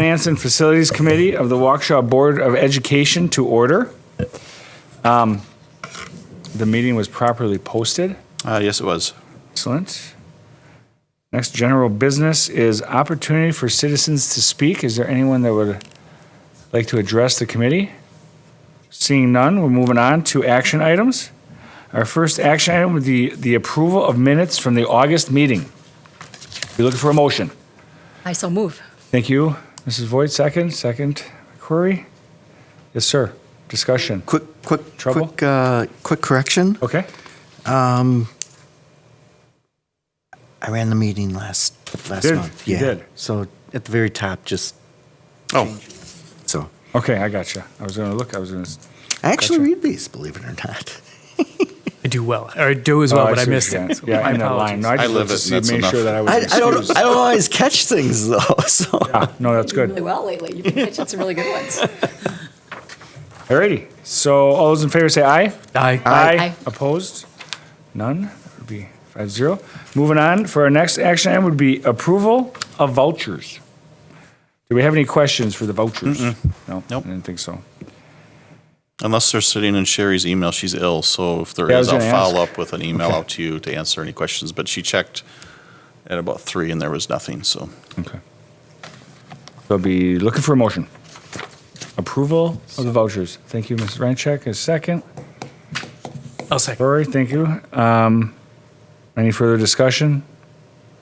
Finance and Facilities Committee of the Waukesha Board of Education to order. The meeting was properly posted. Yes, it was. Excellent. Next general business is opportunity for citizens to speak. Is there anyone that would like to address the committee? Seeing none, we're moving on to action items. Our first action item would be the approval of minutes from the August meeting. We're looking for a motion. I so move. Thank you, Mrs. Voigt. Second, McQuarrie. Yes, sir. Discussion. Quick Trouble? quick correction. Okay. I ran the meeting last Did? month. You Yeah. did? So at the very top, just Oh, so. Okay, I got you. I was going to look. I was going to. I actually Gotcha. read these, believe it or not. I do well, or I do as well, but I see what missed you're it. saying. Yeah, My in that line. apologies. No, I just I wanted live to it, see, and that's make sure enough. that I was excused. I don't always catch things though. So Yeah, no, that's Really good. well lately. You've been catching some really good ones. Alrighty. So all those in favor say aye. Aye. Aye. Opposed? None. That would be 5-0. Moving on, for our next action item would be approval of vouchers. Do we have any questions for the vouchers? No, Nope. I didn't think so. unless they're sitting in Sherry's email, she's ill. So if there Yeah, I is, was I'll gonna follow ask. up with an email out to you to answer any questions. But she checked at about 3 and there was nothing, so. Okay. So I'll be looking for a motion. Approval of the vouchers. Thank you, Ms. Reincheck. A second. I'll second. Rory, thank you. Any further discussion?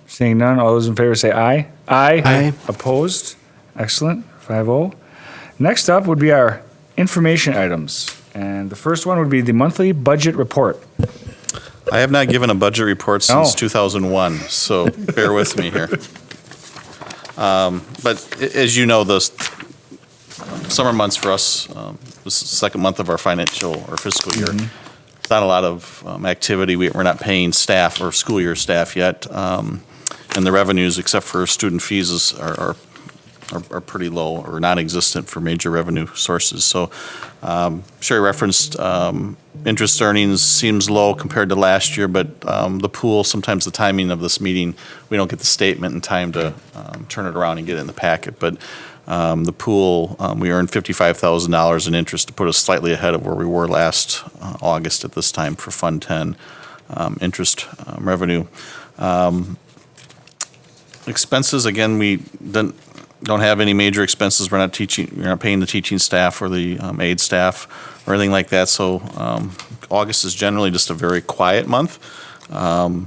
Seeing none, all those in favor say aye. Aye. Aye. Opposed? Excellent, 5-0. Next up would be our information items. And the first one would be the monthly budget report. I have not given a budget report since Oh. 2001, so bear with me here. But as you know, the summer months for us, this is the second month of our financial or fiscal year. Not a lot of activity. We're not paying staff or school year staff yet. And the revenues, except for student fees, are pretty low or non-existent for major revenue sources. So Sherry referenced interest earnings seems low compared to last year, but the pool, sometimes the timing of this meeting, we don't get the statement in time to turn it around and get it in the packet. But the pool, we earned $55,000 in interest to put us slightly ahead of where we were last August at this time for Fund 10 interest revenue. Expenses, again, we don't have any major expenses. We're not paying the teaching staff or the aid staff or anything like that. So August is generally just a very quiet month. Our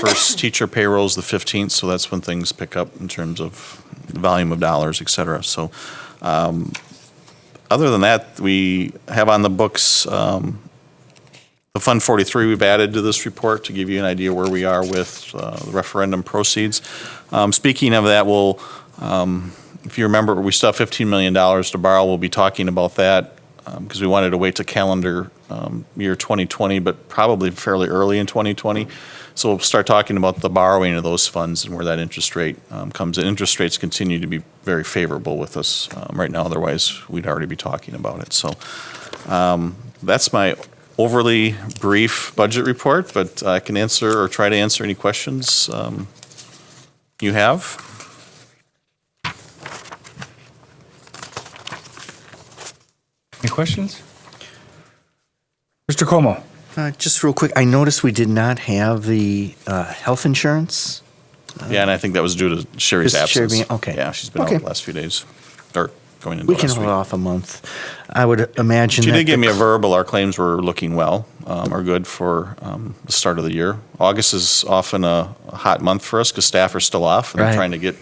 first teacher payroll is the 15th, so that's when things pick up in terms of the volume of dollars, et cetera. So other than that, we have on the books the Fund 43 we've added to this report to give you an idea where we are with the referendum proceeds. Speaking of that, if you remember, we still have $15 million to borrow. We'll be talking about that because we wanted to wait to calendar year 2020, but probably fairly early in 2020. So we'll start talking about the borrowing of those funds and where that interest rate comes in. Interest rates continue to be very favorable with us right now. Otherwise, we'd already be talking about it. So that's my overly brief budget report, but I can answer or try to answer any questions you have. Any questions? Mr. Como? just real quick, I noticed we did not have the health insurance. Yeah, and I think that was due to Sherry's Just Sherry absence. being- okay. Yeah, she's been out Okay. the last few days, or going into We can last hold week. off a month. I would imagine She that did give the- me a verbal. Our claims were looking well, are good for the start of the year. August is often a hot month for us because staff are still off and they're Right. trying to get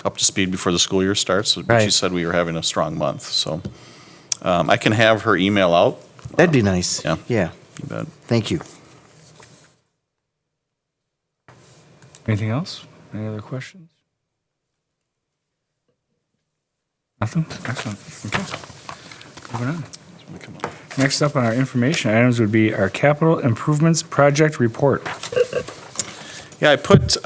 up to speed before the school year starts. But she Right. said we were having a strong month, so I can have her email out. That'd be nice. Yeah. Yeah, You bet. thank you. Anything else? Any other questions? Nothing? Excellent. Okay. Moving on. Next up on our information items would be our capital improvements project report. Yeah, I put,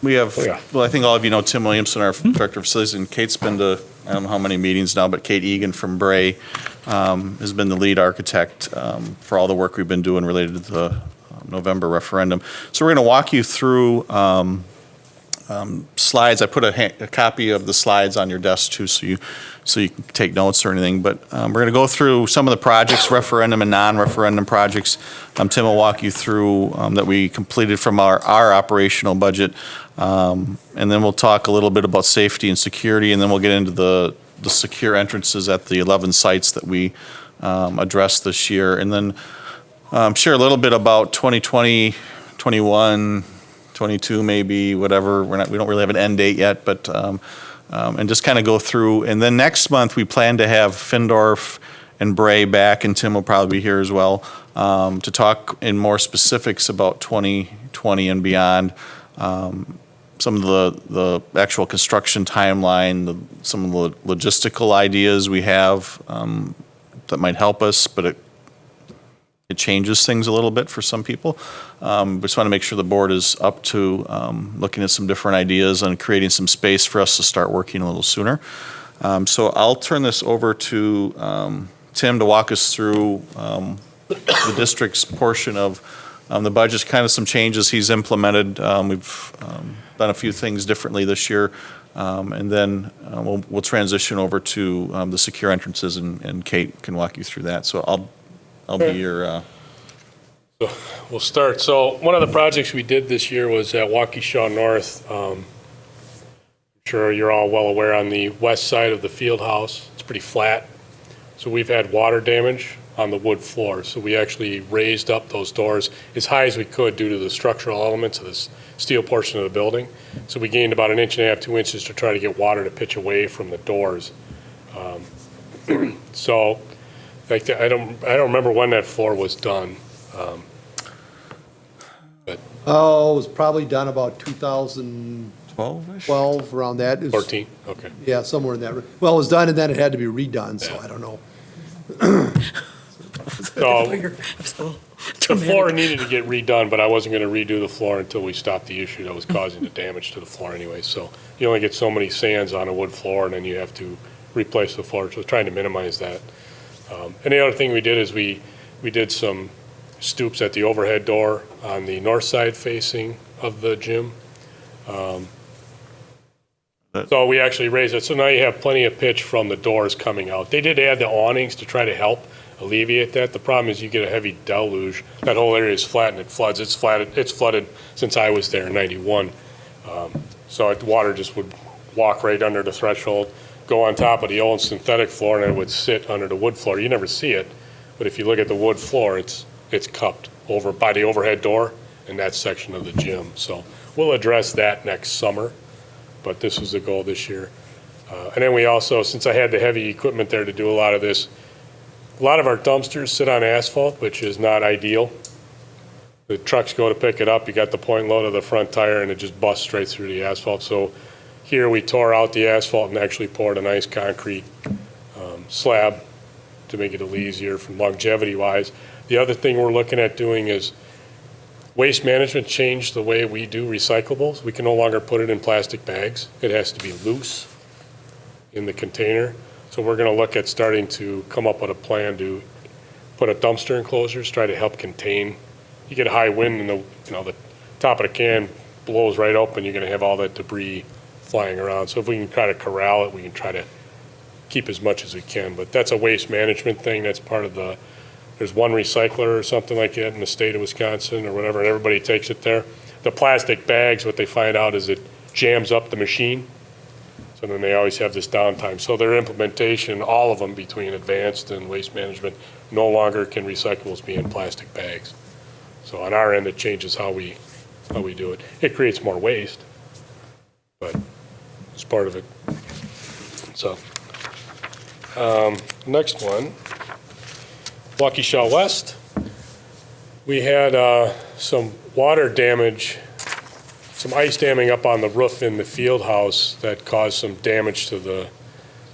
we have, Oh, yeah. well, I think all of you know Tim Williamson, our Director of Facilities, and Kate's been to, I don't know how many meetings now, but Kate Egan from Bray has been the lead architect for all the work we've been doing related to the November referendum. So we're going to walk you through slides. I put a copy of the slides on your desk too, so you can take notes or anything. But we're going to go through some of the projects, referendum and non-referendum projects. Tim will walk you through that we completed from our operational budget, and then we'll talk a little bit about safety and security, and then we'll get into the secure entrances at the 11 sites that we addressed this year, and then share a little bit about 2020, 21, 22 maybe, whatever. We don't really have an end date yet, but and just kind of go through. And then next month we plan to have Findorf and Bray back, and Tim will probably be here as well to talk in more specifics about 2020 and beyond. Some of the actual construction timeline, some of the logistical ideas we have that might help us, but it changes things a little bit for some people. We just want to make sure the board is up to looking at some different ideas and creating some space for us to start working a little sooner. So I'll turn this over to Tim to walk us through the district's portion of the budget, kind of some changes he's implemented. We've done a few things differently this year, and then we'll transition over to the secure entrances, and Kate can walk you through that. So I'll be your. So we'll start. So one of the projects we did this year was at Waukesha North. I'm sure you're all well aware, on the west side of the field house, it's pretty flat. So we've had water damage on the wood floor. So we actually raised up those doors as high as we could due to the structural elements of this steel portion of the building. So we gained about 1.5 inches, 2 inches to try to get water to pitch away from the doors. So like I don't remember when that floor was done. It was probably done about 2012, 12-ish? around that. It was- 14, okay. Yeah, somewhere in that. Well, it was done and then it had to be redone, so I don't know. So the floor needed to get redone, but I wasn't going to redo the floor until we stopped the issue that was causing the damage to the floor anyway. So you only get so many sands on a wood floor, and then you have to replace the floor. So trying to minimize that. And the other thing we did is we did some stoops at the overhead door on the north side facing of the gym. So we actually raised it. So now you have plenty of pitch from the doors coming out. They did add the awnings to try to help alleviate that. The problem is you get a heavy deluge. That whole area is flat and it floods. It's flooded since I was there in '91. So the water just would walk right under the threshold, go on top of the old synthetic floor, and it would sit under the wood floor. You never see it, but if you look at the wood floor, it's cupped over by the overhead door in that section of the gym. So we'll address that next summer, but this was the goal this year. And then we also, since I had the heavy equipment there to do a lot of this, a lot of our dumpsters sit on asphalt, which is not ideal. The trucks go to pick it up, you got the point load of the front tire, and it just busts straight through the asphalt. So here we tore out the asphalt and actually poured a nice concrete slab to make it a little easier from longevity-wise. The other thing we're looking at doing is waste management changed the way we do recyclables. We can no longer put it in plastic bags. It has to be loose in the container. So we're going to look at starting to come up with a plan to put a dumpster enclosures, try to help contain. You get a high wind and the top of the can blows right open, you're going to have all that debris flying around. So if we can try to corral it, we can try to keep as much as we can. But that's a waste management thing. That's part of there's one recycler or something like that in the state of Wisconsin or whatever, and everybody takes it there. The plastic bags, what they find out is it jams up the machine. So then they always have this downtime. So their implementation, all of them between advanced and waste management, no longer can recyclables be in plastic bags. So on our end, it changes how we do it. It creates more waste, but it's part of it. So next one, Waukesha West. We had some water damage, some ice damming up on the roof in the field house that caused some damage to the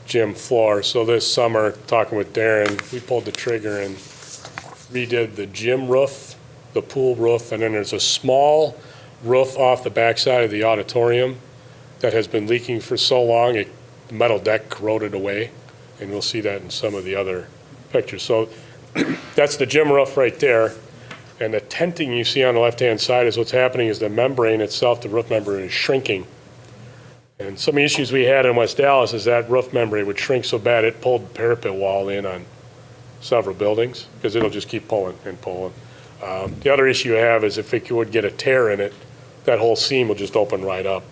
gym floor. So this summer, talking with Darren, we pulled the trigger and redid the gym roof, the pool roof, and then there's a small roof off the backside of the auditorium that has been leaking for so long, the metal deck corroded away, and we'll see that in some of the other pictures. So that's the gym roof right there. And the tenting you see on the left-hand side is what's happening is the membrane itself, the roof membrane, is shrinking And some of the issues we had in West Dallas is that roof membrane would shrink so bad, it pulled the parapet wall in on several buildings, because it'll just keep pulling and pulling. The other issue you have is if it would get a tear in it, that whole seam will just open right up.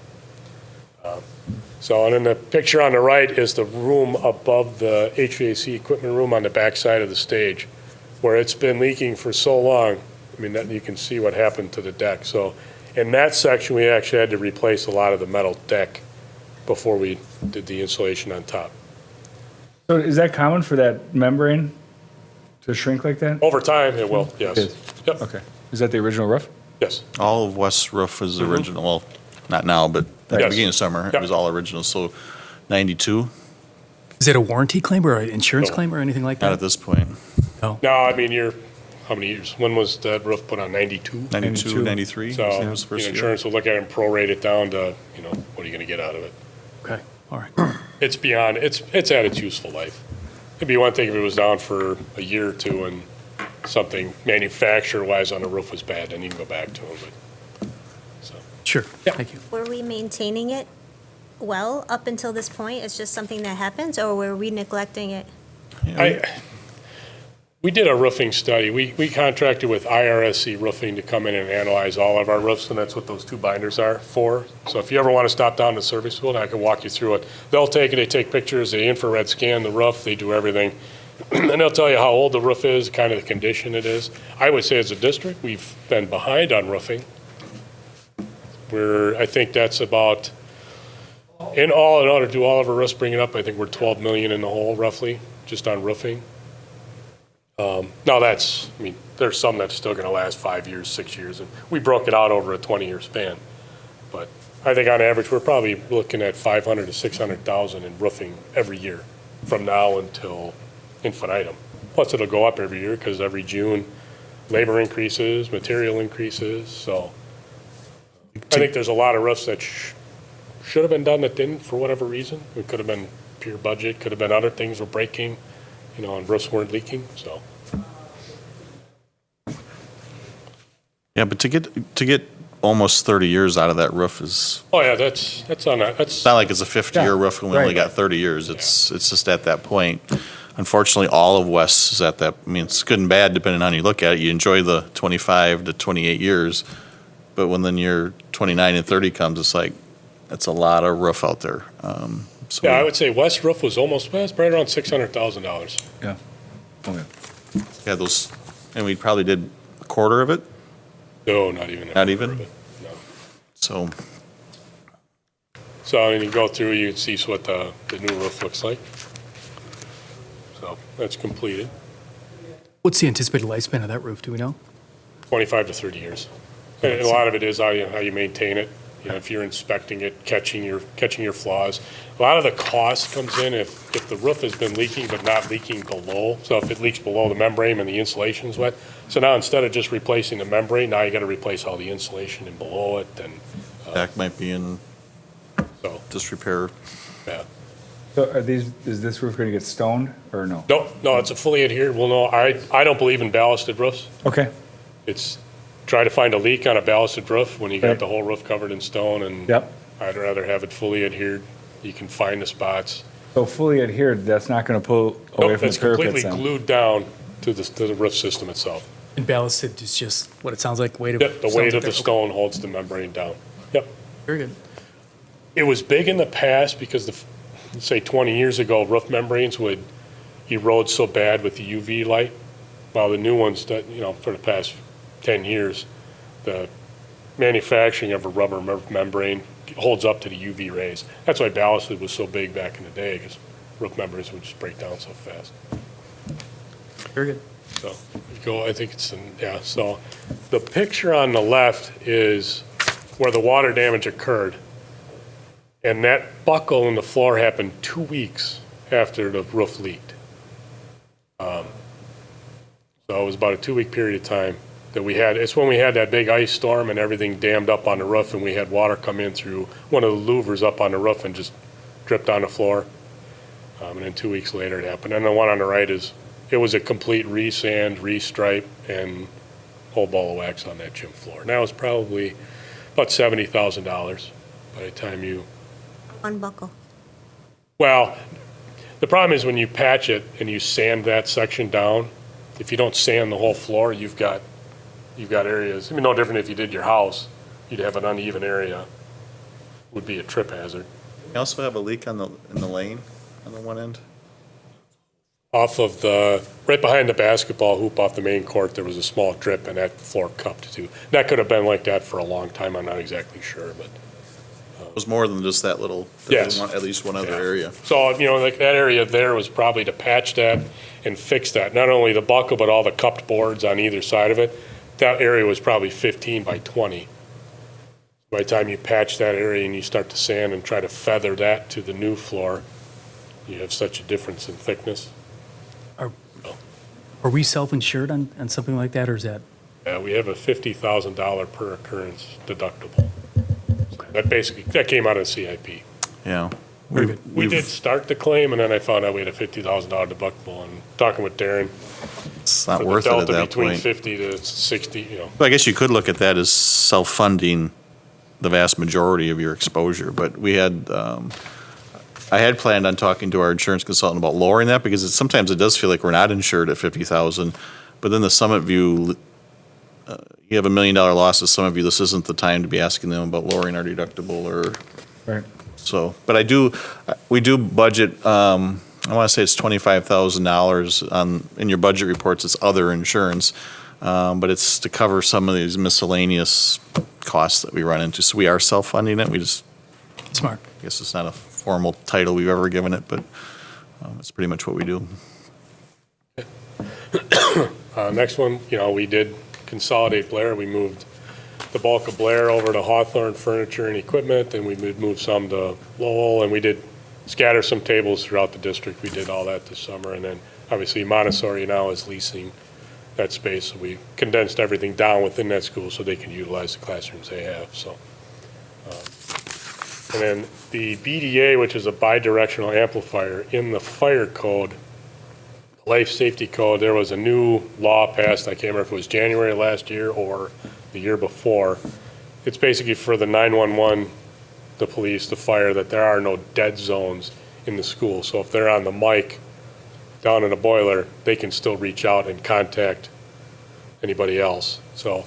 So, and then the picture on the right is the room above the HVAC equipment room on the back side of the stage, where it's been leaking for so long. I mean, that you can see what happened to the deck. So in that section, we actually had to replace a lot of the metal deck before we did the insulation on top. So is that common for that membrane to shrink like that? Over time, it will, yes. It is. Yep, Okay. Is that the original roof? yes. All of West's roof is original, well, not now, but at the Yes. beginning of summer, it Yep. was all original, so 92, Is it a warranty claim or an insurance No. claim or anything like not at that? this point. No, I mean, how many years? When was that roof put on, 92? 92, 93? So, was you know, the first year. insurance will look at it and prorate it down to, what are you going to get out of it? Okay, all right. It's beyond, it's at its useful life. It'd be one thing if it was down for a year or two and something manufacturer-wise on the roof was bad, then you can go back to them, but, so. Sure, Yeah. thank you. Were we maintaining it well up until this point? It's just something that happens, or were we neglecting it? We did a roofing study. We contracted with IRSC Roofing to come in and analyze all of our roofs, and that's what those two binders are for. So if you ever want to stop down to the service building, I can walk you through it. They'll take it, they take pictures, they infrared scan the roof, they do everything. And they'll tell you how old the roof is, kind of the condition it is. I would say as a district, we've been behind on roofing. I think that's about, in order to do all of our roofs, bring it up, I think we're 12 million in the hole roughly, just on roofing. Now there's some that's still gonna last 5 years, 6 years, and we broke it out over a 20-year span. But I think on average, we're probably looking at 500 to 600,000 in roofing every year from now until infinitum. Plus it'll go up every year because every June, labor increases, material increases, so. I think there's a lot of roofs that should have been done that didn't for whatever reason. It could have been pure budget, could have been other things were breaking, and roofs weren't leaking, so. Yeah, but to get almost 30 years out of that roof is, Oh, yeah, that's on that, that's, it's not like it's a 50-year Yeah, roof and we only right. got 30 years. It's just at that point. Unfortunately, all of West is at that, I mean, it's good and bad depending on how you look at it. You enjoy the 25 to 28 years, but when then year 29 and 30 comes, it's like, that's a lot of roof out there. So yeah, I would say West roof was almost, well, it's right around $600,000. Yeah. Okay. yeah, those, and we probably did a quarter of it, No, not even. a Not quarter even? of it, No. so. So, and you go through, you can see what the new roof looks like. So, that's completed, What's the anticipated lifespan of that roof, do we know? 25 to 30 years. And a lot of it is how you maintain it. If you're inspecting it, catching your flaws. A lot of the cost comes in if the roof has been leaking but not leaking below. So if it leaks below the membrane and the insulation's wet. So now instead of just replacing the membrane, now you got to replace all the insulation and below it and Back might be in so, disrepair. yeah. So is this roof going to get stoned or no? No, it's a fully adhered. Well, no, I don't believe in ballasted roofs. Okay. It's try to find a leak on a ballasted roof when you got Right. the whole roof covered in stone and Yep. I'd rather have it fully adhered. You can find the spots. So fully adhered, that's not going to pull away Nope, from it's the parapets completely then? glued down to the roof system itself. And ballasted is just what it sounds like, weight of. Yep, the sounds weight like of the that. stone holds the membrane down. Yep. Very good. It was big in the past because say 20 years ago, roof membranes would erode so bad with the UV light. While the new ones that, for the past 10 years, the manufacturing of a rubber membrane holds up to the UV rays. That's why ballasted was so big back in the day, because roof membranes would just break down so fast. Very good. So, I think so the picture on the left is where the water damage occurred. And that buckle in the floor happened 2 weeks after the roof leaked. So it was about a 2-week period of time that we had. It's when we had that big ice storm and everything dammed up on the roof and we had water come in through one of the louvers up on the roof and just dripped on the floor. And then 2 weeks later it happened. And the one on the right it was a complete re-sand, re-stripe, and whole ball of wax on that gym floor. Now it's probably about $70,000 by the time you Unbuckle. Well, the problem is when you patch it and you sand that section down, if you don't sand the whole floor, you've got areas, I mean, no different if you did your house, you'd have an uneven area, would be a trip hazard. You also have a leak in the lane on the one end? Off of right behind the basketball hoop off the main court, there was a small drip and that floor cupped too. That could have been like that for a long time, I'm not exactly sure, but. It was more than just that little, Yes. at least one other Yeah. area. So, like that area there was probably to patch that and fix that. Not only the buckle, but all the cupped boards on either side of it. That area was probably 15 by 20. By the time you patch that area and you start to sand and try to feather that to the new floor, you have such a difference in thickness. Are we self-insured on something like that, or is that? We have a $50,000 per occurrence deductible. That came out of CIP. Yeah. Very good. We did start the claim, and then I found out we had a $50,000 deductible. And talking with Darren, It's not for the worth it at delta that between point. 50 to 60, Well, I guess you could look at that as self-funding the vast majority of your exposure, but I had planned on talking to our insurance consultant about lowering that, because sometimes it does feel like we're not insured at 50,000, but then the Summit View, you have $1 million loss at Summit View, this isn't the time to be asking them about lowering our deductible or, Right. so, but we do budget, I want to say it's $25,000 in your budget reports, it's other insurance, but it's to cover some of these miscellaneous costs that we run into. So we are self-funding it. We just, Smart. I guess it's not a formal title we've ever given it, but it's pretty much what we do. Next one, we did consolidate Blair. We moved the bulk of Blair over to Hawthorne Furniture and Equipment, and we moved some to Lowell, and we did scatter some tables throughout the district. We did all that this summer, and then obviously Montessori now is leasing that space, so we condensed everything down within that school so they can utilize the classrooms they have, so. And then the BDA, which is a bidirectional amplifier, in the fire code, life safety code, there was a new law passed, I can't remember if it was January last year or the year before. It's basically for the 911, the police, the fire, that there are no dead zones in the school. So if they're on the mic down in a boiler, they can still reach out and contact anybody else. So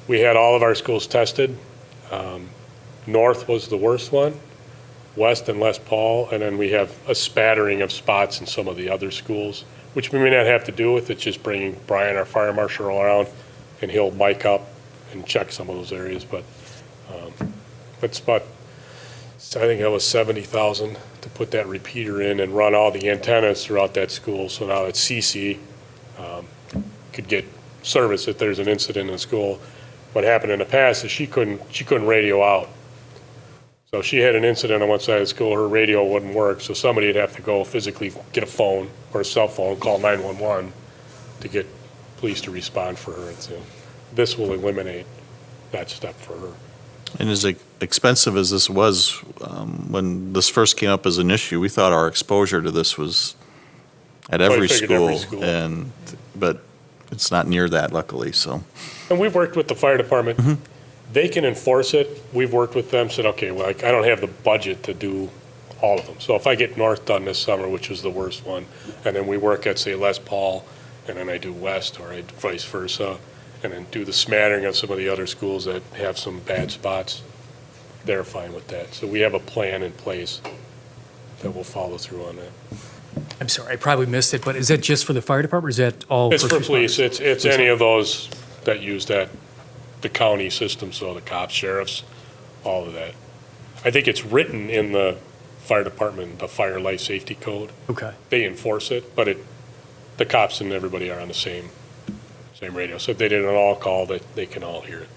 we had all of our schools tested. North was the worst one, West and Les Paul, and then we have a spattering of spots in some of the other schools, which we may not have to do with. It's just bringing Brian, our fire marshal, around, and he'll mic up and check some of those areas. But it's about, I think it was 70,000 to put that repeater in and run all the antennas throughout that school. So now that CC could get service if there's an incident in school. What happened in the past is she couldn't radio out. So if she had an incident on one side of the school, her radio wouldn't work, so somebody'd have to go physically get a phone or a cell phone, call 911 to get police to respond for her. And so this will eliminate that step for her. And as expensive as this was, when this first came up as an issue, we thought our exposure to this was at every figured every school, school. but it's not near that, luckily, so. And we've worked with the fire department. They can enforce it. We've worked with them, said, okay, well, I don't have the budget to do all of them. So if I get North done this summer, which was the worst one, and then we work at, say, Les Paul, and then I do West, or vice versa, and then do the smattering of some of the other schools that have some bad spots, they're fine with that. So we have a plan in place that will follow through on that. I'm sorry, I probably missed it, but is that just for the fire department, or is that all? It's first for police. responders? It's any of those that use the county system, so the cops, sheriffs, all of that. I think it's written in the fire department, the fire life safety code. Okay. They enforce it, but the cops and everybody are on the same radio. So if they did an all call, they can all hear it.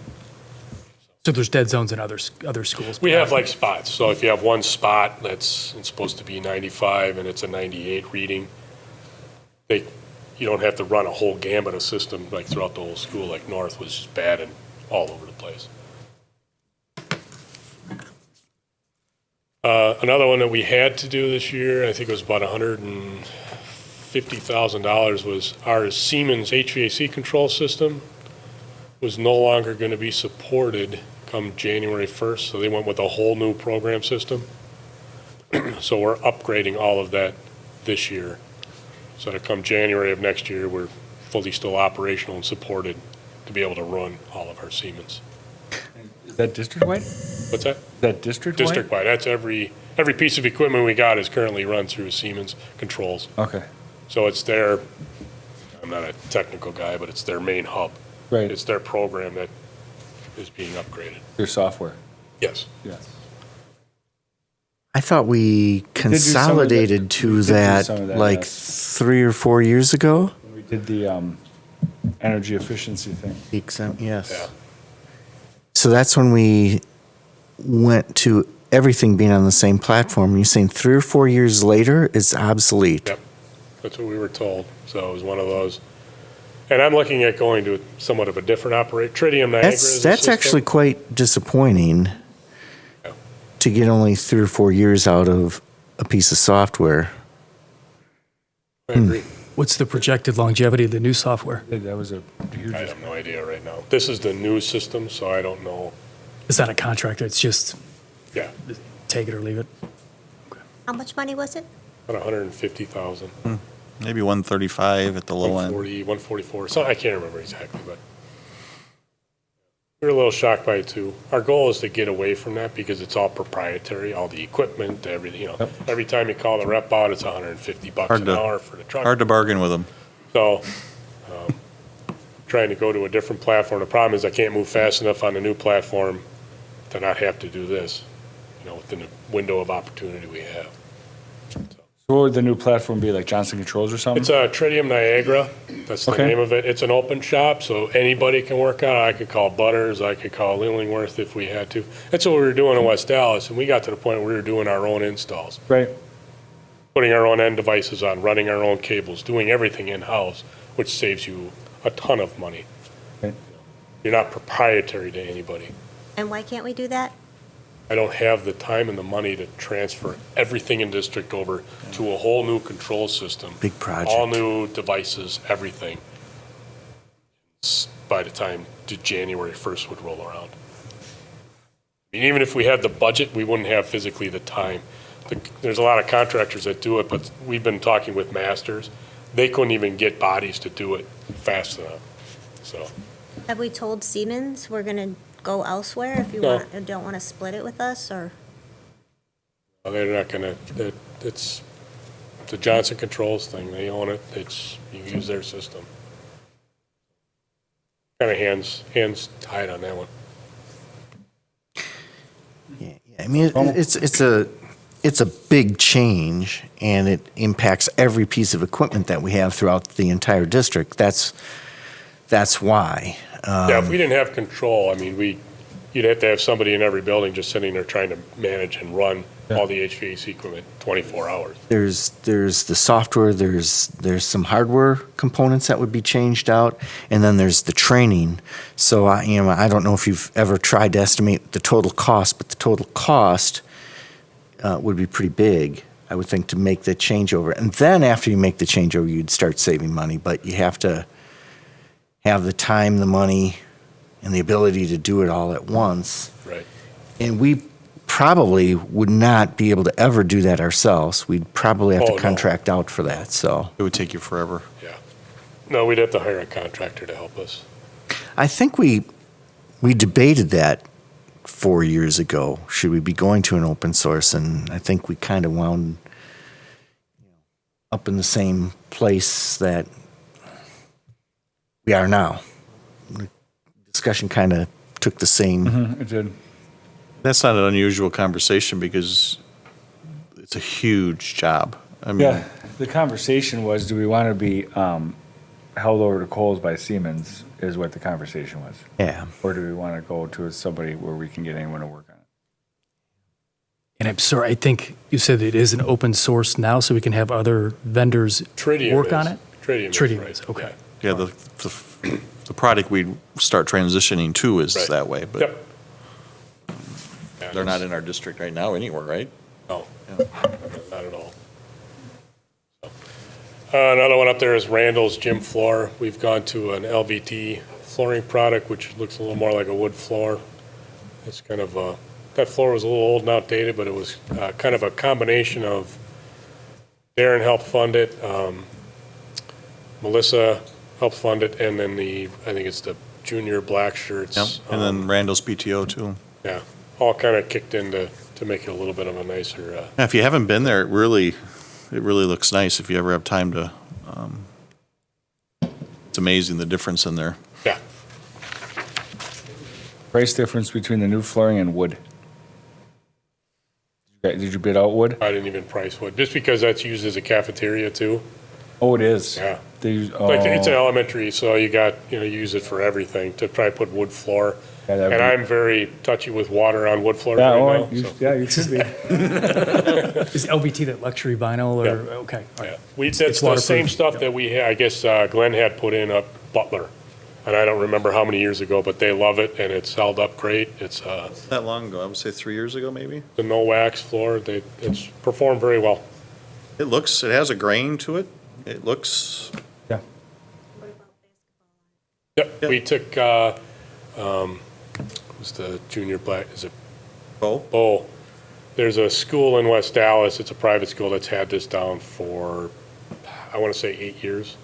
So there's dead zones in other schools? We have like spots. So if you have one spot it's supposed to be 95 and it's a 98 reading, you don't have to run a whole gambit of system like throughout the whole school. Like North was just bad and all over the place. Another one that we had to do this year, I think it was about $150,000, was our Siemens HVAC control system was no longer going to be supported come January 1st. So they went with a whole new program system. So we're upgrading all of that this year. So to come January of next year, we're fully still operational and supported to be able to run all of our Siemens. Is that district-wide? What's that? Is that district-wide? District-wide. That's every piece of equipment we got is currently run through Siemens controls. Okay, So it's their, I'm not a technical guy, but it's their main hub. right, It's their program that is being upgraded. your software, Yes. yes. I thought we do some of that. consolidated to We did do that some of that, like yes. 3 or 4 years ago. We did the energy efficiency thing. Yes. Yeah. So that's when we went to everything being on the same platform. You're saying 3 or 4 years later, it's obsolete. Yep. That's what we were told. So it was one of those. And I'm looking at going to somewhat of a different operator. Tritium Niagara is a That's system. actually quite disappointing Yeah. to get only 3 or 4 years out of a piece of software. I agree. What's the projected longevity of the new software? That was a huge, I have no idea right now. This is the new system, so I don't know. It's not a contract, it's just Yeah, take it or leave it. How much money was it? about 150,000, Maybe 135 at the low end. 140, 144. So I can't remember exactly, but we were a little shocked by it too. Our goal is to get away from that because it's all proprietary, all the equipment, everything. Yep. Every time you call the rep out, it's $150 Hard an to- hour for the truck. Hard to bargain with them. So, trying to go to a different platform. The problem is I can't move fast enough on the new platform to not have to do this, within the window of opportunity we have. so what would the new platform be, like Johnson Controls or something? It's a Tritium Niagara. That's the Okay. name of it. It's an open shop, so anybody can work on it. I could call Butters, I could call Illingworth if we had to. That's what we were doing in West Dallas, and we got to the point where we were doing our own installs, Right, putting our own end devices on, running our own cables, doing everything in-house, which saves you a ton of money. Right. You're not proprietary to anybody. And why can't we do that? I don't have the time and the money to transfer everything in district over to a whole new control system. Big project. All new devices, everything. By the time January 1st would roll around. I mean, even if we had the budget, we wouldn't have physically the time. There's a lot of contractors that do it, but we've been talking with masters. They couldn't even get bodies to do it fast enough, so. Have we told Siemens we're gonna go elsewhere if you No. don't want to split it with us, or? They're not gonna, it's the Johnson Controls thing, they own it, you use their system. Kind of hands tied on that one. Yeah, I mean, it's a big change, and it impacts every piece of equipment that we have throughout the entire district. That's why. Yeah, if we didn't have control, I mean, you'd have to have somebody in every building just sitting there trying to manage and run all the HVAC equipment 24 hours. There's the software, there's some hardware components that would be changed out, and then there's the training. So I don't know if you've ever tried to estimate the total cost, but the total cost would be pretty big, I would think, to make the changeover. And then after you make the changeover, you'd start saving money, but you have to have the time, the money, and the ability to do it all at once. Right. And we probably would not be able to ever do that ourselves. We'd probably have Oh, to no. contract out for that, so. It would take you forever. Yeah. No, we'd have to hire a contractor to help us. I think we debated that 4 years ago. Should we be going to an open source? And I think we kind of wound up in the same place that we are now. The discussion kind of took the same. it did. That's not an unusual conversation because it's a huge job. I mean, Yeah, the conversation was, do we want to be held over to coals by Siemens, is what the conversation was. Yeah. Or do we want to go to somebody where we can get anyone to work on it? And I'm sorry, I think you said it is an open source now, so we can have other vendors Tritium work is. on it? Tritium Tritium is, is, right. okay. yeah, the product we'd start transitioning to is Right. that way, but Yep. Yeah, they're not in our district right now anywhere, right? No, not at all. So, another one up there is Randall's Gym Floor. We've gone to an LVT flooring product, which looks a little more like a wood floor. It's kind of That floor was a little old and outdated, but it was kind of a combination of Darren helped fund it, Melissa helped fund it, and then I think it's the junior black shirts. Yep. And then Randall's PTO too. Yeah, all kind of kicked in to make it a little bit of a nicer. Yeah, if you haven't been there, it really looks nice if you ever have time to. It's amazing the difference in there. Yeah, Price difference between the new flooring and wood. Did you bid out wood? I didn't even price wood, just because that's used as a cafeteria too. Oh, it is. Yeah. They use, Like, it's an oh, elementary, so you use it for everything, to try to put wood floor. Yeah, that'd And be- I'm very touchy with water on wood floor yeah, right oh, now. you, So, yeah, you should be. Is LVT that luxury vinyl or, okay. all right. yeah. That's the waterproof. same stuff that we had, I guess Glenn had put in up Butler. And I don't remember how many years ago, but they love it, and it's held up great. It's That long ago, I would say 3 years ago, maybe. the no wax floor. It's performed very well. It has a grain to it. It looks, Yeah. Yep, we took, who's the junior black, is it oh, There's a school in West Dallas, it's a private school that's had this down for, I want to say 8 years.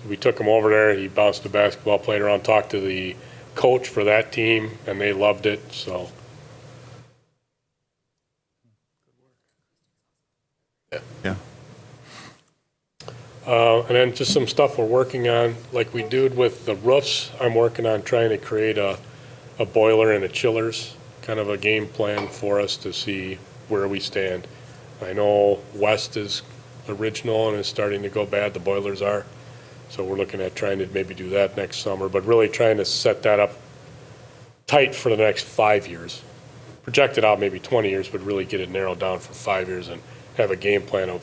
We took him over there, he bounced the basketball, played around, talked to the coach for that team, and they loved it, so. yeah. And then just some stuff we're working on, like we did with the roofs, I'm working on trying to create a boiler and a chillers, kind of a game plan for us to see where we stand. I know West is original and is starting to go bad, the boilers are. So we're looking at trying to maybe do that next summer, but really trying to set that up tight for the next 5 years. Project it out maybe 20 years, but really get it narrowed down for 5 years and have a game plan of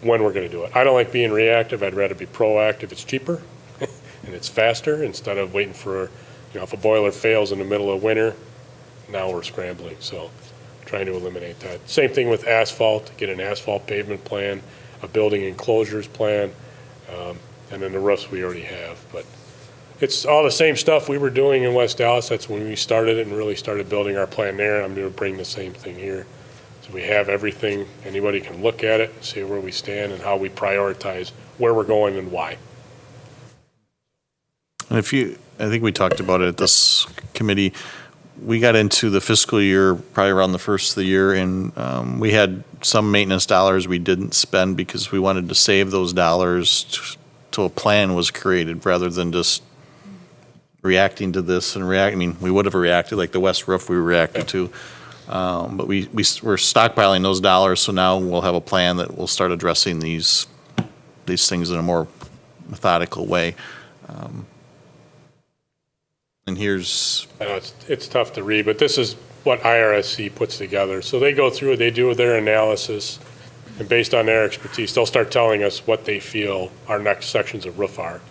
when we're going to do it. I don't like being reactive. I'd rather be proactive. It's cheaper and it's faster instead of waiting for, if a boiler fails in the middle of winter, now we're scrambling. So trying to eliminate that. Same thing with asphalt, get an asphalt pavement plan, a building enclosures plan, and then the roofs we already have. But it's all the same stuff we were doing in West Dallas. That's when we started it and really started building our plan there. I'm going to bring the same thing here. So we have everything. Anybody can look at it, see where we stand and how we prioritize where we're going and why. And I think we talked about it at this committee, we got into the fiscal year probably around the first of the year, and we had some maintenance dollars we didn't spend because we wanted to save those dollars till a plan was created rather than just reacting to this and I mean, we would have reacted like the West roof we reacted to. But we're stockpiling those dollars, so now we'll have a plan that will start addressing these things in a more methodical way. And here's, I know it's tough to read, but this is what IRSC puts together. So they go through, they do their analysis, and based on their expertise, they'll start telling us what they feel our next sections of roof are.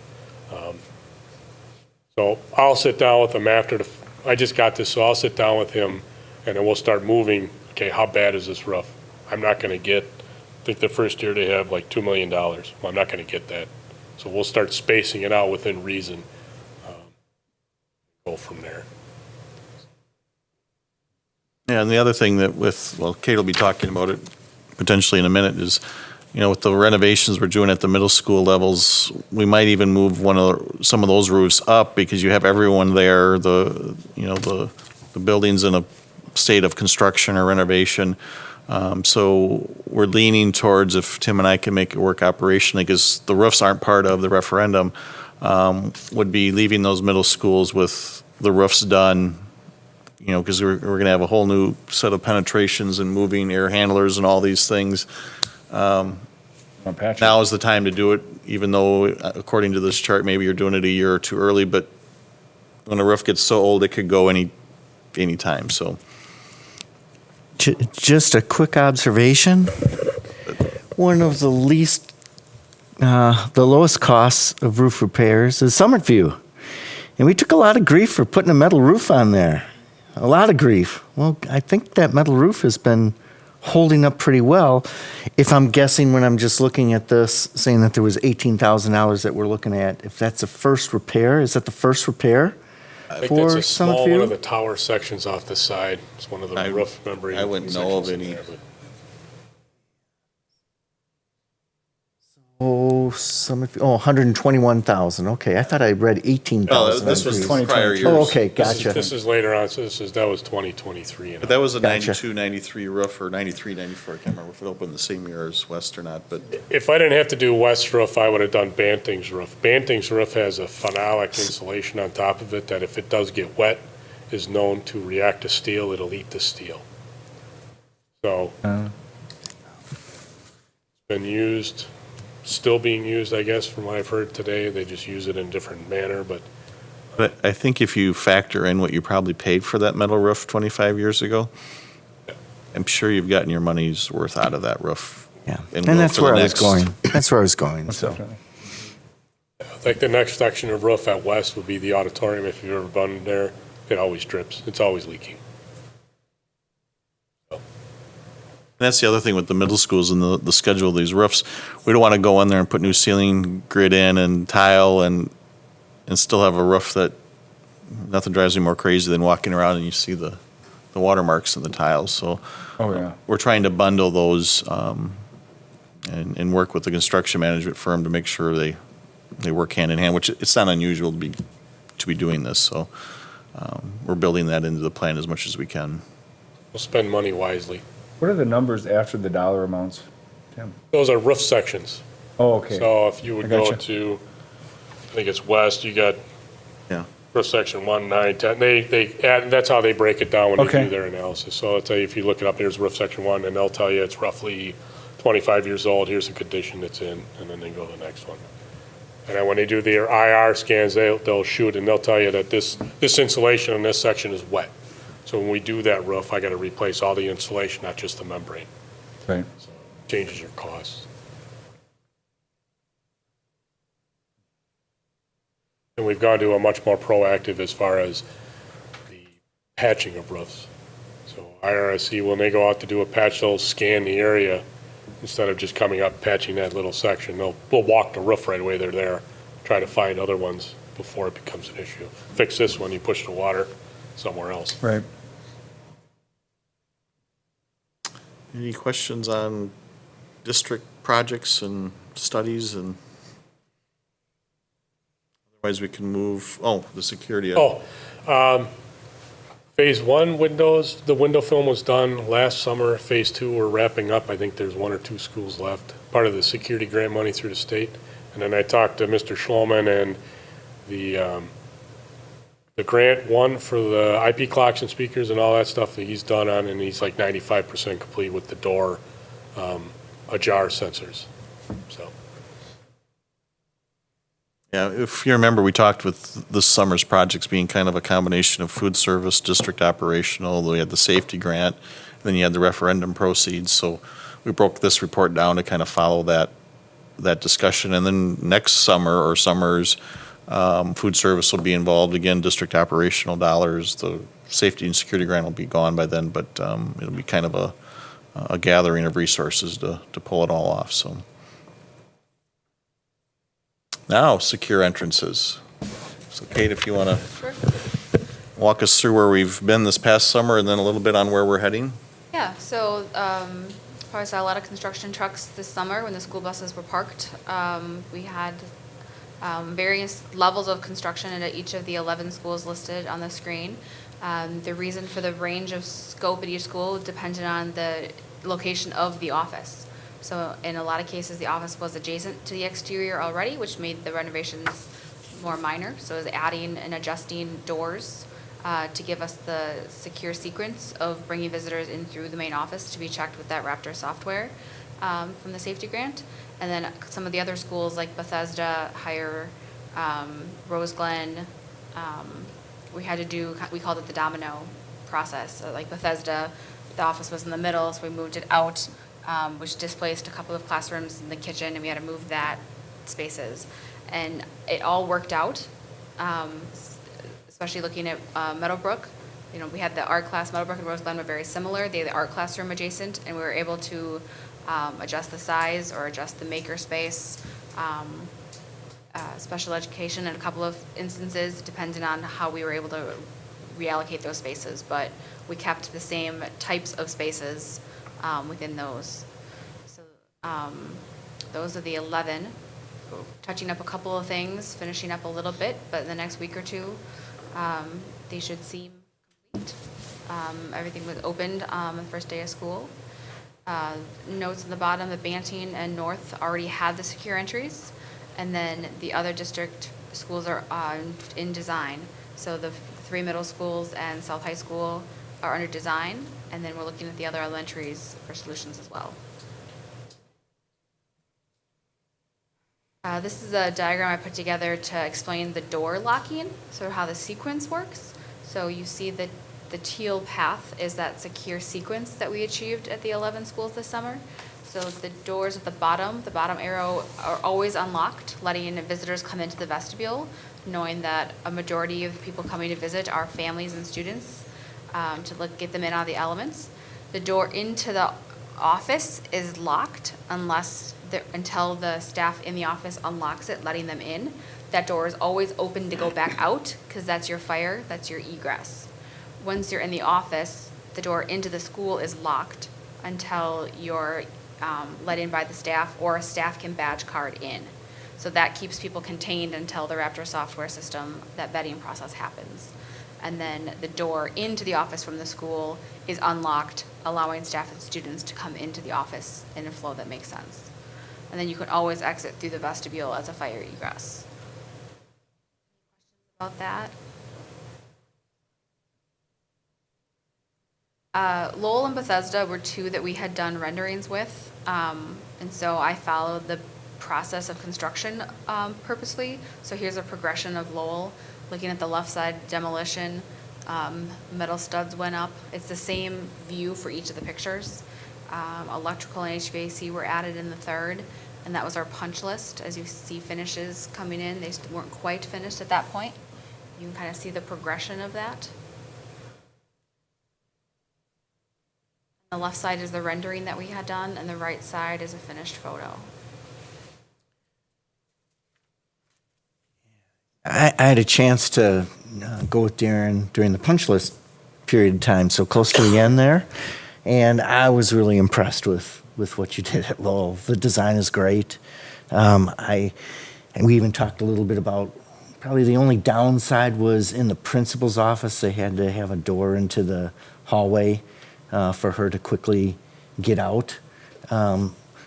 So I'll sit down with them after I just got this, so I'll sit down with him, and then we'll start moving, okay, how bad is this roof? I'm not going to get, I think the first year they have like $2 million. Well, I'm not going to get that. So we'll start spacing it out within reason. Go from there. yeah, and the other thing that Kate will be talking about it potentially in a minute is, with the renovations we're doing at the middle school levels, we might even move some of those roofs up because you have everyone there, the building's in a state of construction or renovation. So we're leaning towards, if Tim and I can make it work operationally, because the roofs aren't part of the referendum, would be leaving those middle schools with the roofs done, because we're going to have a whole new set of penetrations and moving air handlers and all these things. Now is the time to do it, even though according to this chart, maybe you're doing it a year or two early, but when a roof gets so old, it could go any time, so. Just a quick observation. One of the lowest costs of roof repairs is Summit View. And we took a lot of grief for putting a metal roof on there. A lot of grief. Well, I think that metal roof has been holding up pretty well. If I'm guessing when I'm just looking at this, saying that there was $18,000 that we're looking at, if that's the first repair, is that the first repair? I think For that's a some of small one you? of the tower sections off the side. It's one of the roof membrane. I wouldn't know of sections in any. there, but- Oh, 121,000. Okay, I thought I read 18,000. No, this was increase. prior years. Oh, okay, This is- gotcha. This is later on, so that was 2023. and But that was a Gotcha. 92, 93 roof, or 93, 94, I can't remember if it opened the same year as West or not, but If I didn't have to do West roof, I would have done Banting's roof. Banting's roof has a phenolic insulation on top of it that if it does get wet, is known to react to steel, it'll eat the steel. So, it's been used, still being used, I guess, from what I've heard today. They just use it in a different manner, but I think if you factor in what you probably paid for that metal roof 25 years ago, I'm sure you've gotten your money's worth out of that roof. Yeah, And and will that's for the where I was next- going. That's where I was going, so. Definitely. like the next section of roof at West would be the auditorium. If you've ever been there, it always drips. It's always leaking. And that's the other thing with the middle schools and the schedule of these roofs. We don't want to go in there and put new ceiling grid in and tile and still have a roof that nothing drives me more crazy than walking around and you see the watermarks in the tiles. So Oh, yeah. we're trying to bundle those and work with the construction management firm to make sure they work hand in hand, which it's not unusual to be doing this. So we're building that into the plan as much as we can. We'll spend money wisely. What are the numbers after the dollar amounts, Tim? Those are roof sections. Oh, okay. So if you would I go gotcha. to, I think it's West, you got Yeah. roof section 1, 9, 10. They add, that's how they break it down when they Okay. do their analysis. So I'll tell you, if you look it up, here's roof section 1, and they'll tell you it's roughly 25 years old, here's the condition it's in, and then they go to the next one. And then when they do their IR scans, they'll shoot and they'll tell you that this insulation in this section is wet. So when we do that roof, I got to replace all the insulation, not just the membrane. Right. Changes your costs. And we've gone to a much more proactive as far as the patching of roofs. So IRSC, when they go out to do a patch, they'll scan the area instead of just coming up patching that little section. They'll walk the roof right away they're there, try to find other ones before it becomes an issue. Fix this one, you push the water somewhere else. Right. Any questions on district projects and studies and otherwise we can move, the security. Phase 1 windows, the window film was done last summer. Phase 2, we're wrapping up. I think there's 1 or 2 schools left, part of the security grant money through the state. And then I talked to Mr. Schloman, and the grant one for the IP clocks and speakers and all that stuff that he's done on, and he's like 95% complete with the door ajar sensors. So, Yeah, if you remember, we talked with this summer's projects being kind of a combination of food service, district operational, we had the safety grant, then you had the referendum proceeds, so we broke this report down to kind of follow that discussion, and then next summer or summers, food service will be involved again, district operational dollars, the safety and security grant will be gone by then, but it'll be kind of a gathering of resources to pull it all off, so. Now, secure entrances. So Kate, if you want to walk us through where we've been this past summer and then a little bit on where we're heading. Yeah, so probably saw a lot of construction trucks this summer when the school buses were parked. We had various levels of construction at each of the 11 schools listed on the screen. The reason for the range of scope at each school depended on the location of the office. So in a lot of cases, the office was adjacent to the exterior already, which made the renovations more minor. So it was adding and adjusting doors to give us the secure sequence of bringing visitors in through the main office to be checked with that Raptor software from the safety grant. And then some of the other schools like Bethesda, Higher, Rose Glen, we had to do, we called it the domino process. So like Bethesda, the office was in the middle, so we moved it out, which displaced a couple of classrooms in the kitchen, and we had to move that spaces. And it all worked out, especially looking at Meadowbrook. You know, we had the art class, Meadowbrook and Rose Glen were very similar. They had the art classroom adjacent, and we were able to adjust the size or adjust the maker space special education in a couple of instances, depending on how we were able to reallocate those spaces. But we kept the same types of spaces within those. So those are the 11. Touching up a couple of things, finishing up a little bit, but in the next week or two, they should seem complete. Everything was opened the first day of school. Notes at the bottom, the Banting and North already had the secure entries, and then the other district schools are in design. So the 3 middle schools and South High School are under design, and then we're looking at the other elementaries for solutions as well. This is a diagram I put together to explain the door locking, so how the sequence works. So you see that the teal path is that secure sequence that we achieved at the 11 schools this summer. So the doors at the bottom arrow, are always unlocked, letting visitors come into the vestibule, knowing that a majority of the people coming to visit are families and students, to get them in on the elements. The door into the office is locked until the staff in the office unlocks it, letting them in. That door is always open to go back out, because that's your fire, that's your egress. Once you're in the office, the door into the school is locked until you're let in by the staff, or a staff can badge card in. So that keeps people contained until the Raptor software system, that vetting process happens. And then the door into the office from the school is unlocked, allowing staff and students to come into the office in a flow that makes sense. And then you can always exit through the vestibule as a fire egress. About that? Lowell and Bethesda were 2 that we had done renderings with. And so I followed the process of construction purposely. So here's a progression of Lowell. Looking at the left side, demolition, metal studs went up. It's the same view for each of the pictures. Electrical and HVAC were added in the 3rd, and that was our punch list. As you see finishes coming in, they weren't quite finished at that point. You can kind of see the progression of that. The left side is the rendering that we had done, and the right side is a finished photo. I had a chance to go with Darren during the punch list period of time, so close to the end there, and I was really impressed with what you did at Lowell. The design is great. And we even talked a little bit about probably the only downside was in the principal's office. They had to have a door into the hallway for her to quickly get out.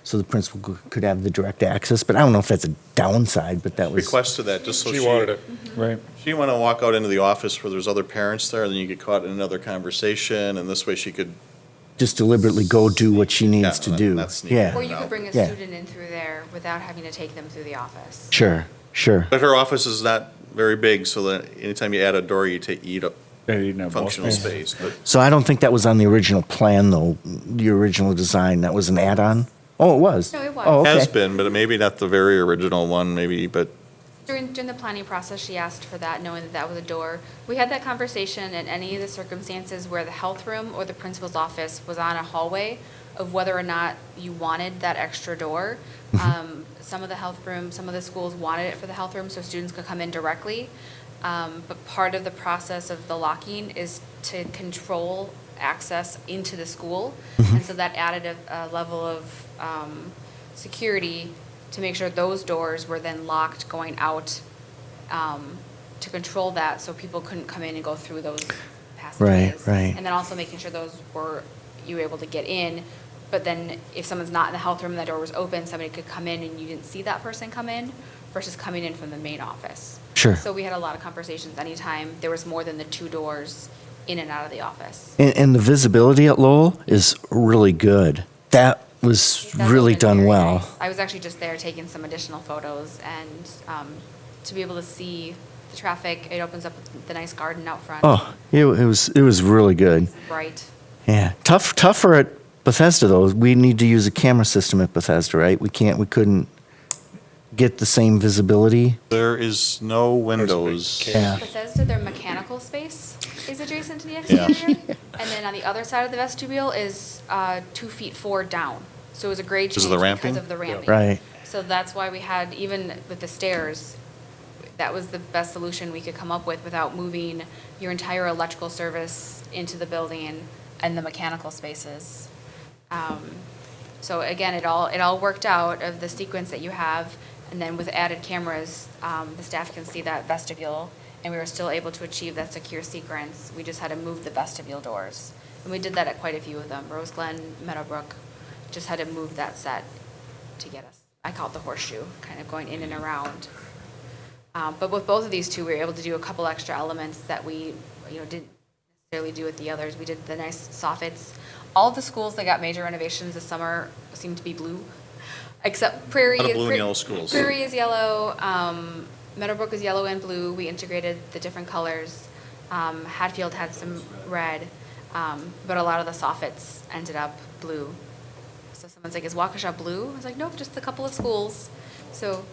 So the principal could have the direct access, but I don't know if that's a downside, but that was. Requested that, just so She wanted it. Right. She didn't want to walk out into the office where there's other parents there, then you get caught in another conversation, and this way she could. Just deliberately go do what she needs to Yeah, do. that's neat. Yeah, Or you could bring a Yeah. student in through there without having to take them through the office. sure. But her office is not very big, so that anytime you add a door, you eat up They didn't have functional both. space. But So I don't think that was on the original plan, though, the original design. That was an add-on? Oh, it was? No, it was. Oh, okay. has been, but maybe not the very original one, maybe, but During the planning process, she asked for that, knowing that that was a door. We had that conversation in any of the circumstances where the health room or the principal's office was on a hallway, of whether or not you wanted that extra door. Some of the health rooms, some of the schools wanted it for the health room so students could come in directly. But part of the process of the locking is to control access into the school. And so that added a level of security to make sure those doors were then locked going out, to control that so people couldn't come in and go through those passageways. right. And then also making sure you were able to get in, but then if someone's not in the health room and that door was open, somebody could come in and you didn't see that person come in versus coming in from the main office. Sure. So we had a lot of conversations anytime there was more than the 2 doors in and out of the office. And the visibility at Lowell is really good. That was That's really been done very well. nice. I was actually just there taking some additional photos, and to be able to see the traffic, it opens up the nice garden out front. Oh, it was really good. Bright. Yeah, tougher at Bethesda though. We need to use a camera system at Bethesda, right? We couldn't get the same visibility. there is no windows. Yeah. Bethesda, their mechanical space is adjacent to the exterior. And then on the other side of the vestibule is 2 feet 4 down. So it was a grade Because change of the ramping? because of the ramping. Right. So that's why we had, even with the stairs, that was the best solution we could come up with without moving your entire electrical service into the building and the mechanical spaces. So again, it all worked out of the sequence that you have, and then with added cameras, the staff can see that vestibule, and we were still able to achieve that secure sequence. We just had to move the vestibule doors. And we did that at quite a few of them. Rose Glen, Meadowbrook, just had to move that set to get us. I call it the horseshoe, kind of going in and around. But with both of these two, we were able to do a couple extra elements that we, didn't necessarily do with the others. We did the nice soffits. All of the schools that got major renovations this summer seem to be blue, except Prairie. A lot of blue and yellow schools. Prairie is yellow. Meadowbrook is yellow and blue. We integrated the different colors. Hatfield had some red, but a lot of the soffits ended up blue. So someone's like, "Is Waukesha blue?" I was like, "Nope, just a couple of schools." So.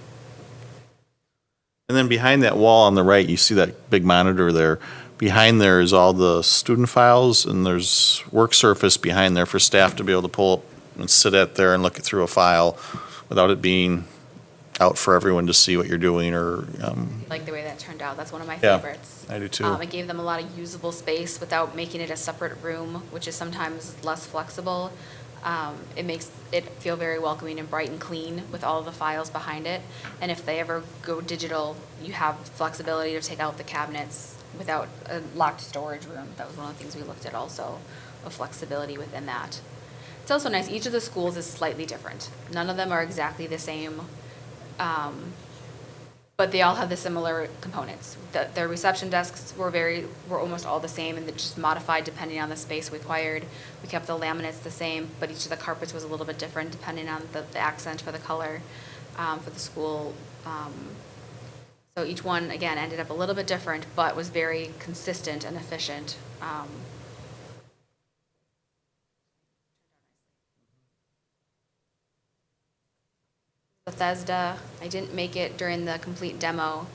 And then behind that wall on the right, you see that big monitor there. Behind there is all the student files, and there's work surface behind there for staff to be able to pull up and sit at there and look through a file without it being out for everyone to see what you're doing or. Like the way that turned out. That's one of my Yeah, favorites. I do too. It gave them a lot of usable space without making it a separate room, which is sometimes less flexible. It makes it feel very welcoming and bright and clean with all of the files behind it. And if they ever go digital, you have flexibility to take out the cabinets without a locked storage room. That was one of the things we looked at also, of flexibility within that. It's also nice, each of the schools is slightly different. None of them are exactly the same, but they all have the similar components. Their reception desks were almost all the same, and they're just modified depending on the space required. We kept the laminates the same, but each of the carpets was a little bit different depending on the accent for the color for the school. So each one, again, ended up a little bit different, but was very consistent and efficient. Bethesda, I didn't make it during the complete demo.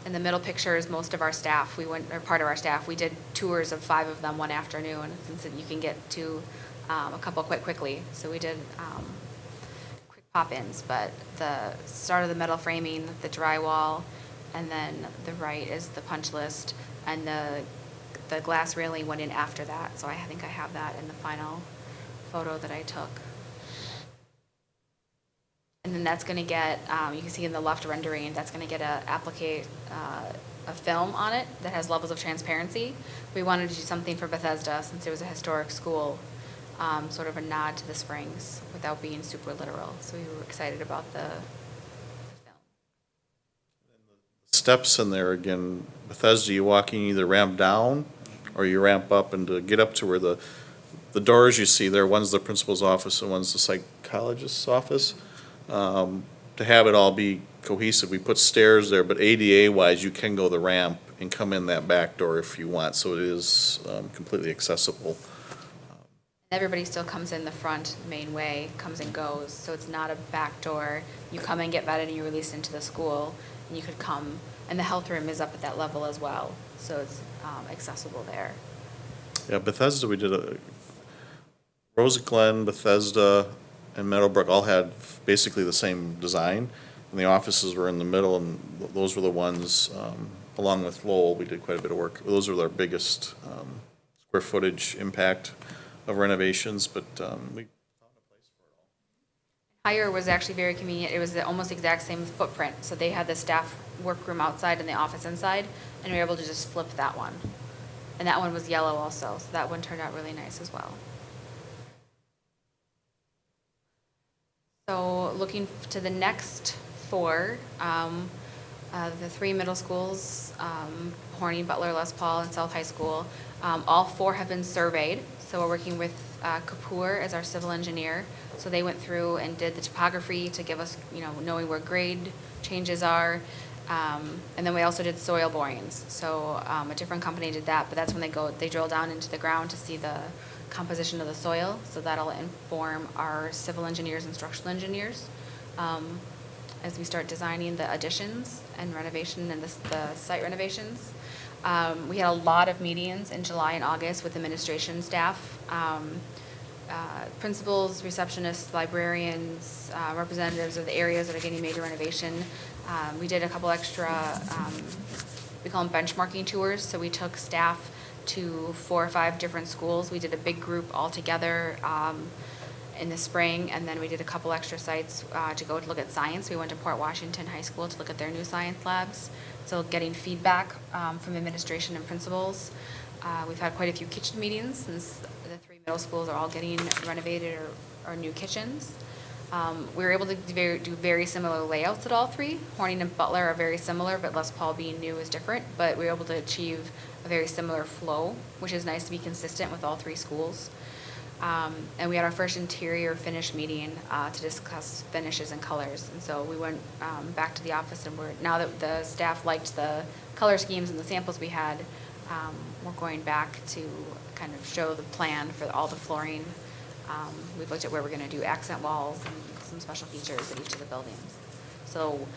In the middle picture is most of our staff. Part of our staff. We did tours of 5 of them one afternoon, since you can get to a couple quite quickly. So we did quick pop-ins, but the start of the metal framing, the drywall, and then the right is the punch list, and the glass railing went in after that. So I think I have that in the final photo that I took. And then that's going to get, you can see in the left rendering, that's going to get a film on it that has levels of transparency. We wanted to do something for Bethesda, since it was a historic school, sort of a nod to the Springs without being super literal. So we were excited about the film. Steps in there, again, Bethesda, you walk in, either ramp down or you ramp up, and to get up to where the doors you see there, one's the principal's office and one's the psychologist's office. To have it all be cohesive, we put stairs there, but ADA-wise, you can go the ramp and come in that back door if you want, so it is completely accessible. Everybody still comes in the front main way, comes and goes, so it's not a back door. You come and get vetted and you're released into the school, and you could come, and the health room is up at that level as well, so it's accessible there. Yeah, Bethesda, we did Rose Glen, Bethesda, and Meadowbrook all had basically the same design, and the offices were in the middle, and those were the ones, along with Lowell, we did quite a bit of work. Those were our biggest square footage impact of renovations, but we found a place for it all. Hire was actually very convenient. It was the almost exact same footprint, so they had the staff workroom outside and the office inside, and we were able to just flip that one. And that one was yellow also, so that one turned out really nice as well. So looking to the next 4, the 3 middle schools, Horny, Butler, Les Paul, and South High School, all 4 have been surveyed. So we're working with Kapoor as our civil engineer. So they went through and did the topography to give us, knowing where grade changes are. And then we also did soil borings. So a different company did that, but that's when they drill down into the ground to see the composition of the soil, so that'll inform our civil engineers and structural engineers as we start designing the additions and renovation and the site renovations. We had a lot of meetings in July and August with administration staff. principals, receptionists, librarians, representatives of the areas that are getting major renovation. We did a couple extra, we call them benchmarking tours, so we took staff to 4 or 5 different schools. We did a big group all together in the spring, and then we did a couple extra sites to go to look at science. We went to Port Washington High School to look at their new science labs, so getting feedback from administration and principals. We've had quite a few kitchen meetings since the 3 middle schools are all getting renovated or new kitchens. We were able to do very similar layouts at all 3. Horning and Butler are very similar, but Les Paul being new is different, but we were able to achieve a very similar flow, which is nice to be consistent with all 3 schools. And we had our first interior finish meeting to discuss finishes and colors. And so we went back to the office, and now that the staff liked the color schemes and the samples we had, we're going back to kind of show the plan for all the flooring. We've looked at where we're going to do accent walls and some special features at each of the buildings. So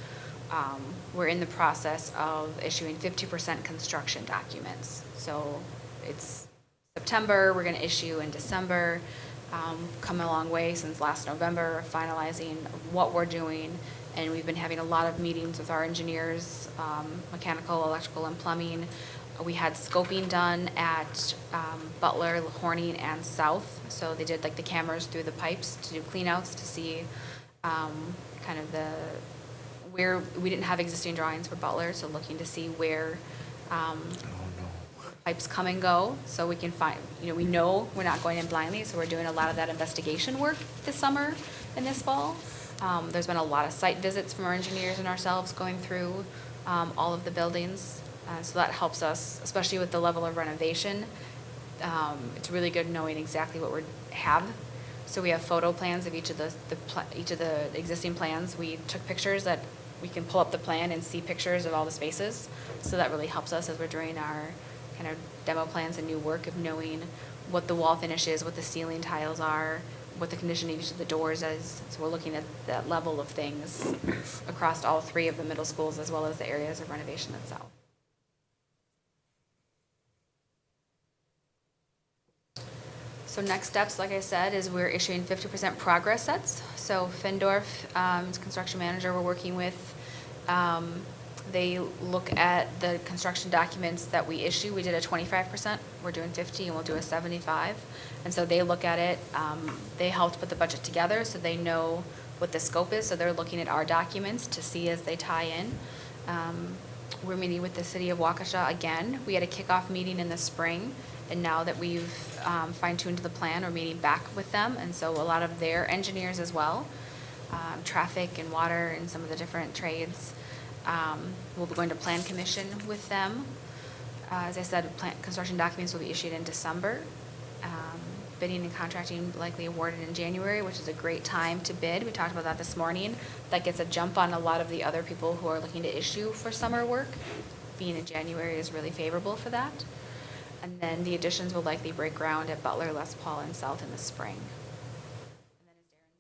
we're in the process of issuing 50% construction documents. So it's September, we're going to issue in December. Come a long way since last November, finalizing what we're doing. And we've been having a lot of meetings with our engineers, mechanical, electrical, and plumbing. We had scoping done at Butler, Horning, and South. So they did like the cameras through the pipes to do cleanouts to see kind of where we didn't have existing drawings for Butler, so looking to see where pipes come and go, so we can find, we know we're not going in blindly, so we're doing a lot of that investigation work this summer and this fall. There's been a lot of site visits from our engineers and ourselves going through all of the buildings. So that helps us, especially with the level of renovation. It's really good knowing exactly what we have. So we have photo plans of each of the existing plans. We took pictures that we can pull up the plan and see pictures of all the spaces. So that really helps us as we're doing our kind of demo plans and new work of knowing what the wall finish is, what the ceiling tiles are, what the condition of each of the doors is. So we're looking at that level of things across all 3 of the middle schools as well as the areas of renovation itself. So next steps, like I said, is we're issuing 50% progress sets. So Findorf, construction manager we're working with, they look at the construction documents that we issue. We did a 25%, we're doing 50, and we'll do a 75. And so they look at it, they helped put the budget together so they know what the scope is. So they're looking at our documents to see as they tie in. We're meeting with the city of Waukesha again. We had a kickoff meeting in the spring, and now that we've fine-tuned the plan, we're meeting back with them. And so a lot of their engineers as well, traffic and water and some of the different trades. We'll be going to Plan Commission with them. As I said, construction documents will be issued in December. Bidding and contracting likely awarded in January, which is a great time to bid. We talked about that this morning. That gets a jump on a lot of the other people who are looking to issue for summer work. Being in January is really favorable for that. And then the additions will likely break ground at Butler, Les Paul, and South in the spring.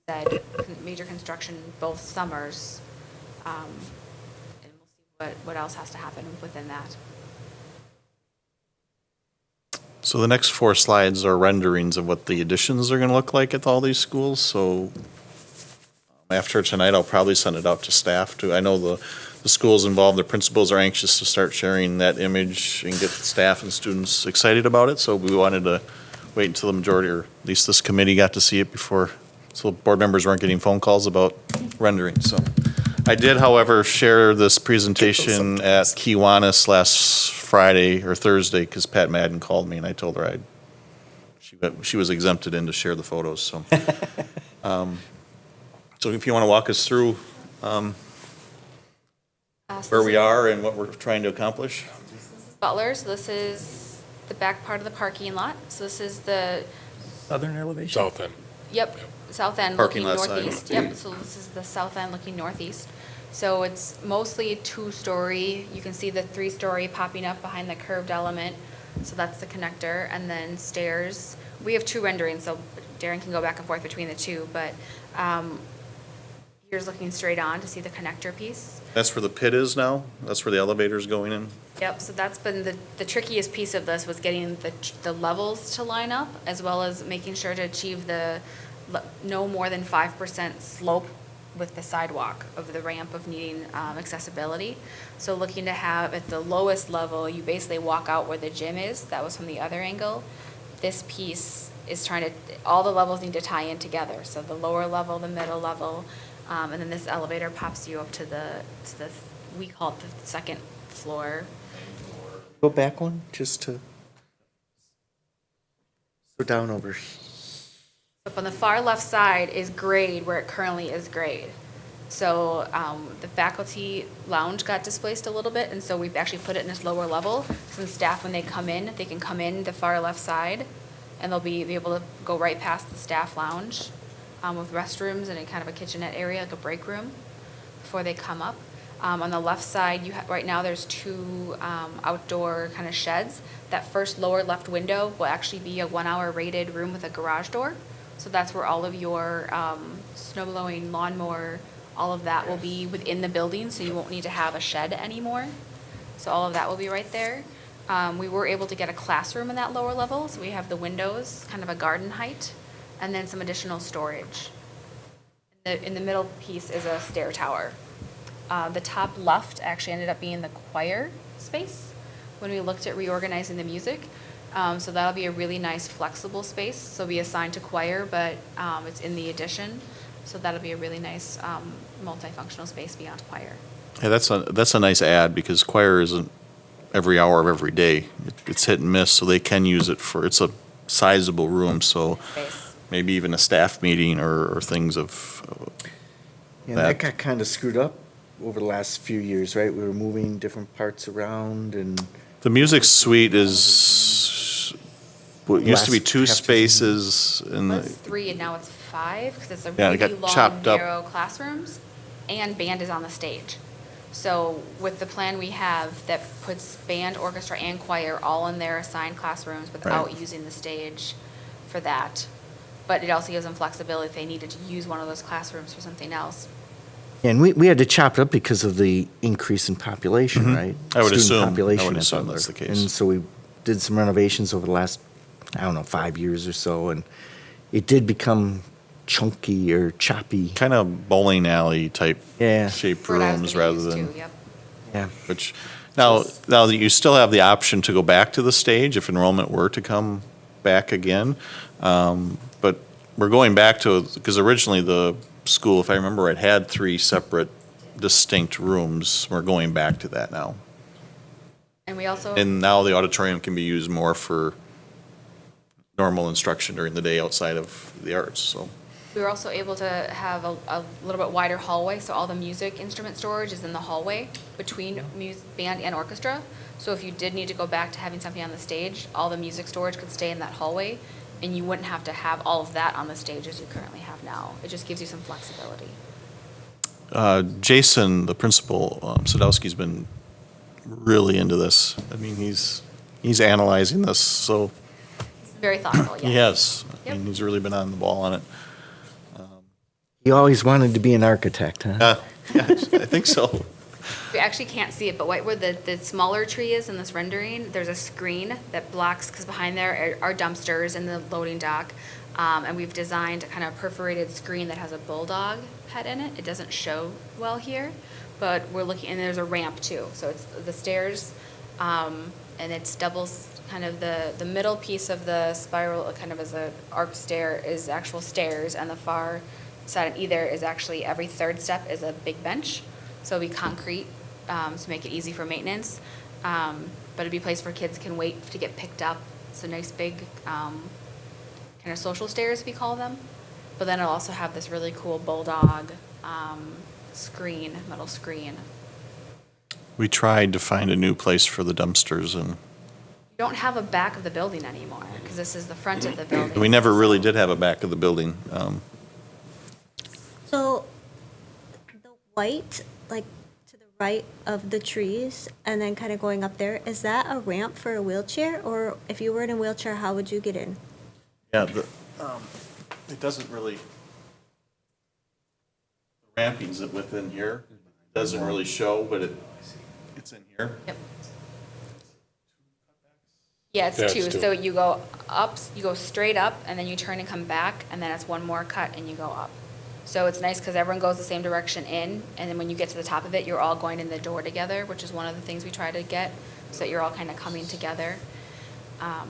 And then, as Darren said, major construction both summers. And we'll see what else has to happen within that. So the next 4 slides are renderings of what the additions are going to look like at all these schools. So after tonight, I'll probably send it out to staff too. I know the schools involved, the principals are anxious to start sharing that image and get staff and students excited about it. So we wanted to wait until the majority, or at least this committee, got to see it before, so board members weren't getting phone calls about rendering. So I did, however, share this presentation at Kiwanis last Friday or Thursday because Pat Madden called me and I told her she was exempted in to share the photos. So, so if you want to walk us through where we are and what we're trying to accomplish. Butler, so this is the back part of the parking lot. So this is the, Southern elevation? South end. yep, south end Parking looking lot side. northeast. Yep, so this is the south end looking northeast. So it's mostly 2-story. You can see the 3-story popping up behind the curved element. So that's the connector, and then stairs. We have 2 renderings, so Darren can go back and forth between the 2, but here's looking straight on to see the connector piece. That's where the pit is now? That's where the elevator's going in? Yep, so that's been the trickiest piece of this was getting the levels to line up, as well as making sure to achieve the no more than 5% slope with the sidewalk of the ramp of needing accessibility. So looking to have at the lowest level, you basically walk out where the gym is. That was from the other angle. This piece is trying to, all the levels need to tie in together. So the lower level, the middle level, and then this elevator pops you up to the we call it the second floor. Go back one, just to, so down over. Up on the far left side is grade where it currently is grade. So the faculty lounge got displaced a little bit, and so we've actually put it in this lower level. So the staff, when they come in, they can come in the far left side, and they'll be able to go right past the staff lounge with restrooms and a kind of a kitchenette area, like a break room, before they come up. On the left side, right now there's two outdoor kind of sheds. That first lower left window will actually be a 1 hour rated room with a garage door. So that's where all of your snow blowing, lawnmower, all of that will be within the building, so you won't need to have a shed anymore. So all of that will be right there. We were able to get a classroom in that lower level, so we have the windows, kind of a garden height, and then some additional storage. In the middle piece is a stair tower. The top left actually ended up being the choir space when we looked at reorganizing the music. So that'll be a really nice flexible space. So it'll be assigned to choir, but it's in the addition. So that'll be a really nice multifunctional space beyond choir. Yeah, that's a nice add because choir isn't every hour of every day. It's hit and miss, so they can use it for, it's a sizable room, so Space. maybe even a staff meeting or things of And that got kind of screwed up over the last few years, right? We were moving different parts around and. The music suite is, what used to be Last 2 half season. spaces in It's the, 3 and now it's 5 because it's a Yeah, it really got long, chopped up. narrow classrooms, and band is on the stage. So with the plan we have that puts band, orchestra, and choir all in their assigned classrooms without Right. using the stage for that. But it also gives them flexibility if they needed to use one of those classrooms for something else. And we had to chop it up because of the increase in population, right? I would Student assume- I population would at assume Butler. that's the case. And so we did some renovations over the last, I don't know, 5 years or so, and it did become chunky or choppy. kind of bowling alley type Yeah. shaped For what I was rooms gonna rather use than. too, Yep. Yeah. Which, now that you still have the option to go back to the stage if enrollment were to come back again. But we're going back to, because originally the school, if I remember right, had 3 separate distinct rooms. We're going back to that now. And we also. And now the auditorium can be used more for normal instruction during the day outside of the arts, so. We were also able to have a little bit wider hallway, so all the music instrument storage is in the hallway between band and orchestra. So if you did need to go back to having something on the stage, all the music storage could stay in that hallway, and you wouldn't have to have all of that on the stage as you currently have now. It just gives you some flexibility. Jason, the principal, Sadowski's been really into this. I mean, he's analyzing this, so Very thoughtful, yes. he has. I Yep. mean, he's really been on the ball on it. You always wanted to be an architect, huh? Yeah, I think so. We actually can't see it, but right where the smaller tree is in this rendering, there's a screen that blocks, because behind there are dumpsters and the loading dock. And we've designed a kind of perforated screen that has a bulldog head in it. It doesn't show well here, but we're looking, and there's a ramp too. So it's the stairs, and it's doubles, kind of the middle piece of the spiral, kind of as a arc stair, is actual stairs, and the far side on either is actually every third step is a big bench. So it'll be concrete to make it easy for maintenance. But it'd be a place where kids can wait to get picked up. It's a nice big kind of social stairs, we call them. But then it'll also have this really cool bulldog screen, metal screen. We tried to find a new place for the dumpsters, and You don't have a back of the building anymore, because this is the front of the building. we never really did have a back of the building. So the white, like to the right of the trees and then kind of going up there, is that a ramp for a wheelchair? Or if you were in a wheelchair, how would you get in? Yeah, it doesn't really, the ramping's within here. Doesn't really show, but it's in here. Yep. Yeah, it's Yeah, it's two. two. So you go up, you go straight up, and then you turn and come back, and then it's one more cut, and you go up. So it's nice because everyone goes the same direction in, and then when you get to the top of it, you're all going in the door together, which is one of the things we try to get, so that you're all kind of coming together. Yeah,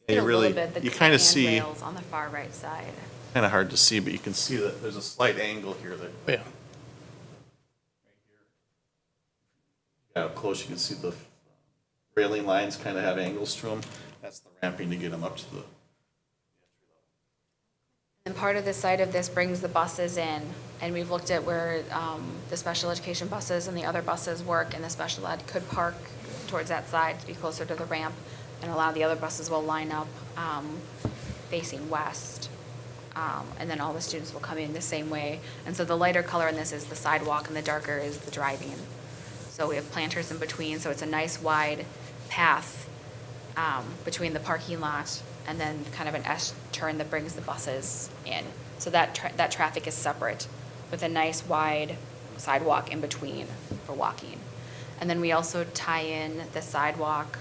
Get you a little really, bit, the you kind of see, handrails on the far right side. kind of hard to see, but you can see that there's a slight angle here that, Yeah. yeah, up close, you can see the railing lines kind of have angles to them. That's the ramping to get them up to the, And part of the site of this brings the buses in, and we've looked at where the special education buses and the other buses work, and the special ed could park towards that side to be closer to the ramp, and a lot of the other buses will line up facing west. And then all the students will come in the same way. And so the lighter color in this is the sidewalk, and the darker is the driving. So we have planters in between, so it's a nice wide path between the parking lot and then kind of an S-turn that brings the buses in. So that traffic is separate with a nice wide sidewalk in between for walking. And then we also tie in the sidewalk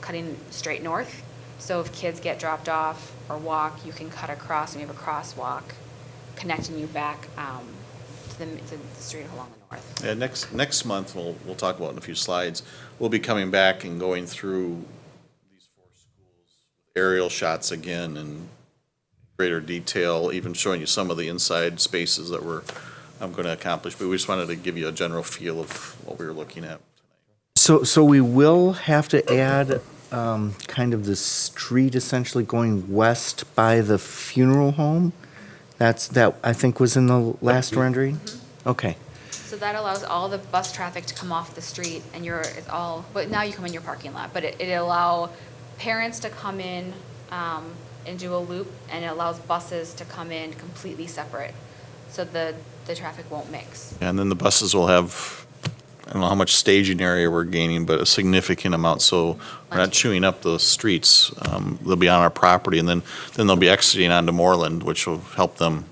cutting straight north. So if kids get dropped off or walk, you can cut across, and you have a crosswalk connecting you back to the street along the north. yeah, next month, we'll talk about in a few slides, we'll be coming back and going through these 4 schools, aerial shots again in greater detail, even showing you some of the inside spaces that I'm going to accomplish, but we just wanted to give you a general feel of what we were looking at tonight. So we will have to add kind of the street essentially going west by the funeral home? That I think was in the last rendering? Okay. So that allows all the bus traffic to come off the street, and but now you come in your parking lot, but it allow parents to come in and do a loop, and it allows buses to come in completely separate, so the traffic won't mix. And then the buses will have, I don't know how much staging area we're gaining, but a significant amount, so we're not chewing up the streets. They'll be on our property, and then they'll be exiting onto Moreland, which will help them,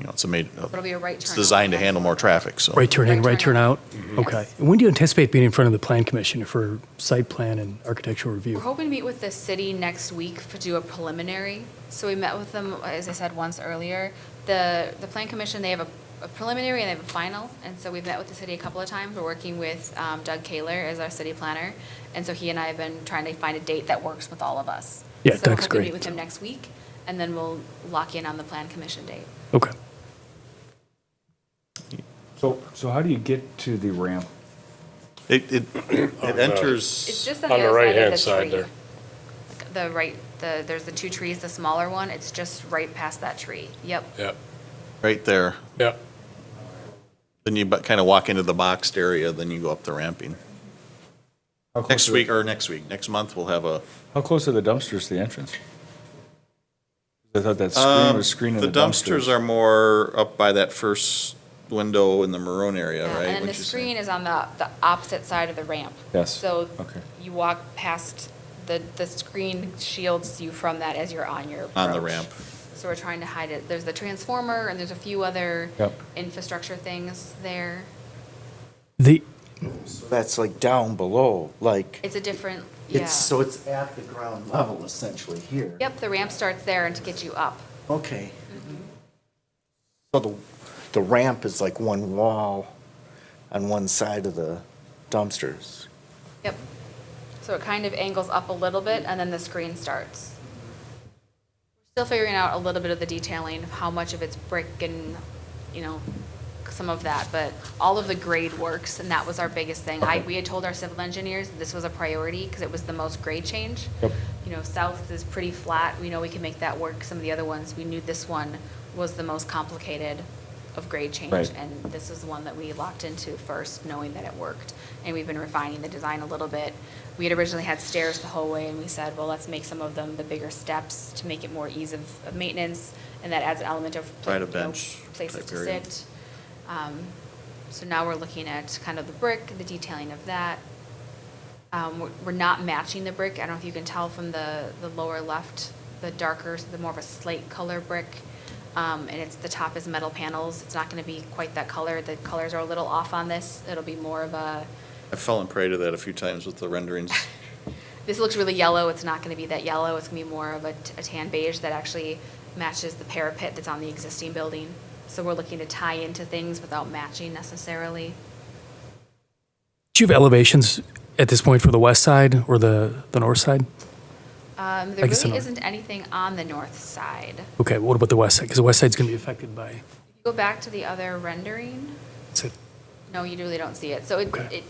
it's a It'll be a right turn. it's designed to handle more traffic, so. Right turn in, Right right turn turn out? Mm-hmm. Okay. And when do you anticipate being in front of the Plan Commission for site plan and architectural We're review? hoping to meet with the city next week to do a preliminary. So we met with them, as I said once earlier. The Plan Commission, they have a preliminary and they have a final. And so we've met with the city a couple of times. We're working with Doug Kaler as our city planner. And so he and I have been trying to find a date that works with all of us. Yeah, So we're Doug's hoping to great. meet with him next week, and then we'll lock in on the Plan Commission date. Okay. So how do you get to the ramp? It enters. It's just on On the the other side right-hand of the side tree. there. There's the 2 trees, the smaller one, it's just right past that tree. Yep. Yeah, Right there. yeah. Then you kind of walk into the boxed area, then you go up the ramping. How close Next are week, or next month, we'll have a. How close are the dumpsters to the entrance? I thought that screen was screening The dumpsters are more up by that first window in the maroon area, Yeah, right? and then the Wouldn't you say? screen is on the opposite side of the ramp. Yes, So okay. you walk past, the screen shields you from that as you're on your approach. On the ramp. So we're trying to hide it. There's the transformer, and there's a few other Yep. infrastructure things there. That's like down below, like, It's a different, yeah. it's at the ground level essentially here. Yep, the ramp starts there and to get you up. Okay. So the ramp is like one wall on one side of the dumpsters. Yep. So it kind of angles up a little bit, and then the screen starts. Still figuring out a little bit of the detailing, of how much of it's brick and, some of that, but all of the grade works, and that was our biggest thing. We had told our civil engineers that this was a priority because it was the most grade change. Yep. South is pretty flat. We know we can make that work. Some of the other ones, we knew this one was the most complicated of grade change, Right. and this is the one that we locked into first, knowing that it worked. And we've been refining the design a little bit. We had originally had stairs the whole way, and we said, well, let's make some of them the bigger steps to make it more ease of maintenance, and that adds an element of Right, a bench places type to area. sit. So now we're looking at kind of the brick, the detailing of that. We're not matching the brick. I don't know if you can tell from the lower left, the darker, the more of a slate color brick. And the top is metal panels. It's not going to be quite that color. The colors are a little off on this. It'll be more of a, I've fallen prey to that a few times with the renderings. this looks really yellow. It's not going to be that yellow. It's going to be more of a tan beige that actually matches the parapet that's on the existing building. So we're looking to tie into things without matching necessarily. Do you have elevations at this point for the west side or the north side? There guess really the isn't anything on the north side. Okay, what about the west side? Because the west side's going to be affected by. If you go back to the other rendering, no, you really don't see it. So Okay.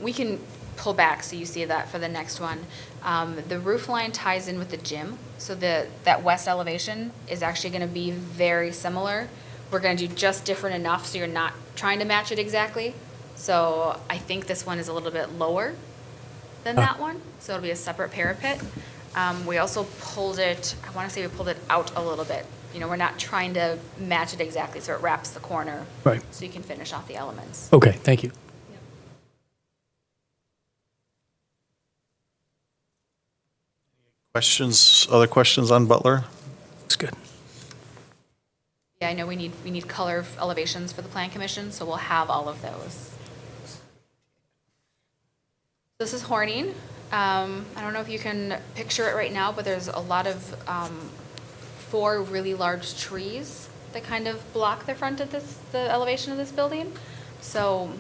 we can pull back so you see that for the next one. The roof line ties in with the gym, so that west elevation is actually going to be very similar. We're going to do just different enough so you're not trying to match it exactly. So I think this one is a little bit lower than that one, so it'll be a separate parapet. We also pulled it, I want to say we pulled it out a little bit. You know, we're not trying to match it exactly, so it wraps the corner. Right. So you can finish off the elements. Okay, thank you. Other questions on Butler? That's good. Yeah, I know we need color elevations for the plan commission, so we'll have all of those. This is Horning. I don't know if you can picture it right now, but there's a lot of 4 really large trees that kind of block the front of the elevation of this building. So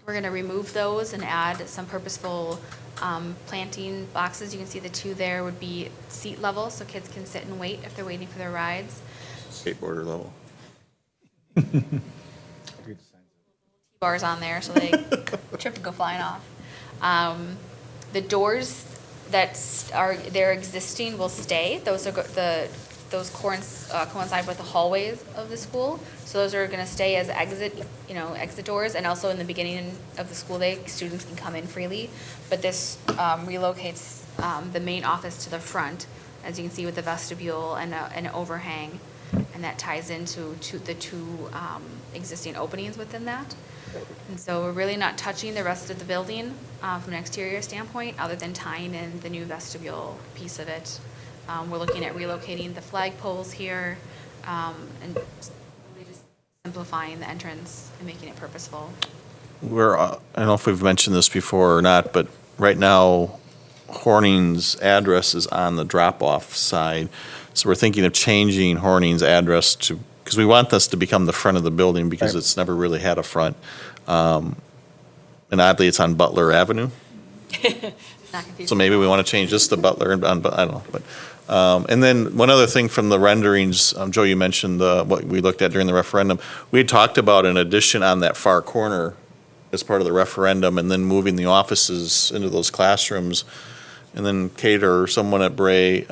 we're going to remove those and add some purposeful planting boxes. You can see the 2 there would be seat level, so kids can sit and wait if they're waiting for their rides. Skateboarder level. Bars on there, so they trip and go flying off. The doors that are existing will stay. Those are those coincide with the hallways of the school. So those are going to stay as exit doors, and also in the beginning of the school day, students can come in freely. But this relocates the main office to the front, as you can see with the vestibule and an overhang, and that ties into the 2 existing openings within that. And so we're really not touching the rest of the building from an exterior standpoint, other than tying in the new vestibule piece of it. We're looking at relocating the flag poles here and really just simplifying the entrance and making it purposeful. I don't know if we've mentioned this before or not, but right now, Horning's address is on the drop-off side. So we're thinking of changing Horning's address because we want this to become the front of the building because it's never really had a front. And oddly, it's on Butler Avenue. Not confusing. So maybe we want to change this to Butler, I don't know. But and then one other thing from the renderings, Joe, you mentioned what we looked at during the referendum. We had talked about an addition on that far corner as part of the referendum, and then moving the offices into those classrooms. And then Kate or someone at Bray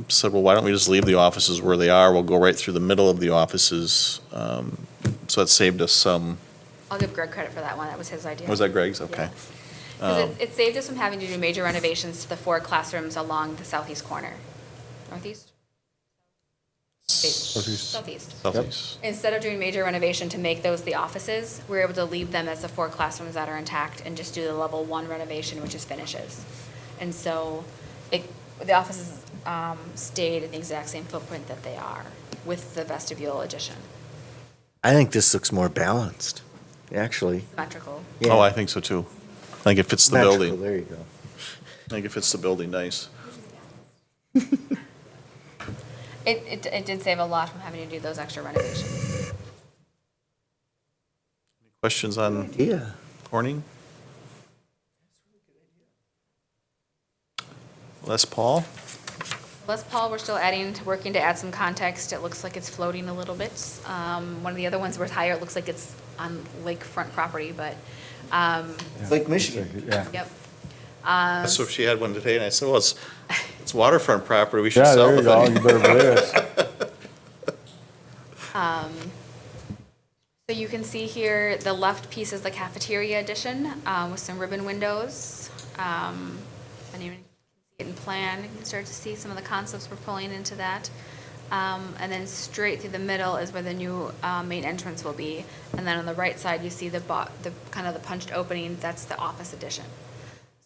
said, well, why don't we just leave the offices where they are? We'll go right through the middle of the offices. So that saved us some. I'll give Greg credit for that one. That was his idea. Was that Greg's? Okay. Yeah. 'Cause it saved us from having to do major renovations to the 4 classrooms along the southeast corner. Northeast? Southeast. Southeast. Instead of doing major renovation to make those the offices, we're able to leave them as the 4 classrooms that are intact and just do the level 1 renovation, which is finishes. And so the offices stayed in the exact same footprint that they are with the vestibule addition. I think this looks more balanced, actually. Symmetrical. Yeah. Oh, I think so too. I think it fits the Symmetrical, building. there you go. I think it fits the building nice. It did save a lot from having to do those extra renovations. Questions on Yeah. Horning? Les Paul? Les Paul, we're still working to add some context. It looks like it's floating a little bit. One of the other ones was higher. It looks like it's on lakefront property, but, It's like Michigan. yep. So if she had one today, and I said, well, it's waterfront property, we should Yeah, sell there the you go. thing. You better believe it. So you can see here, the left piece is the cafeteria addition with some ribbon windows. And you can see it in plan. You can start to see some of the concepts we're pulling into that. And then straight through the middle is where the new main entrance will be. And then on the right side, you see the kind of the punched opening. That's the office addition.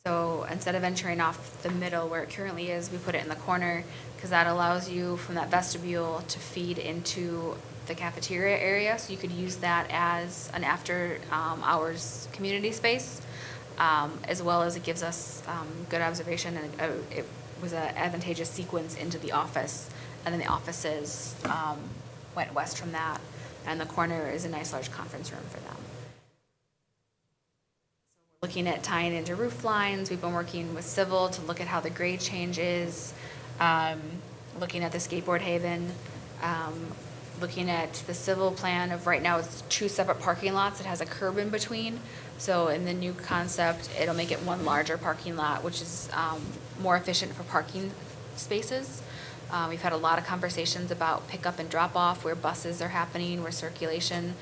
So instead of entering off the middle where it currently is, we put it in the corner because that allows you from that vestibule to feed into the cafeteria area. So you could use that as an after hours community space. as well as it gives us good observation, and it was an advantageous sequence into the office, and then the offices went west from that, and the corner is a nice large conference room for them. Looking at tying into roof lines, we've been working with Civil to look at how the grade changes, looking at the skateboard haven, looking at the Civil plan of right now it's 2 separate parking lots. It has a curb in between. So in the new concept, it'll make it one larger parking lot, which is more efficient for parking spaces. We've had a lot of conversations about pickup and drop off, where buses are happening, where circulation,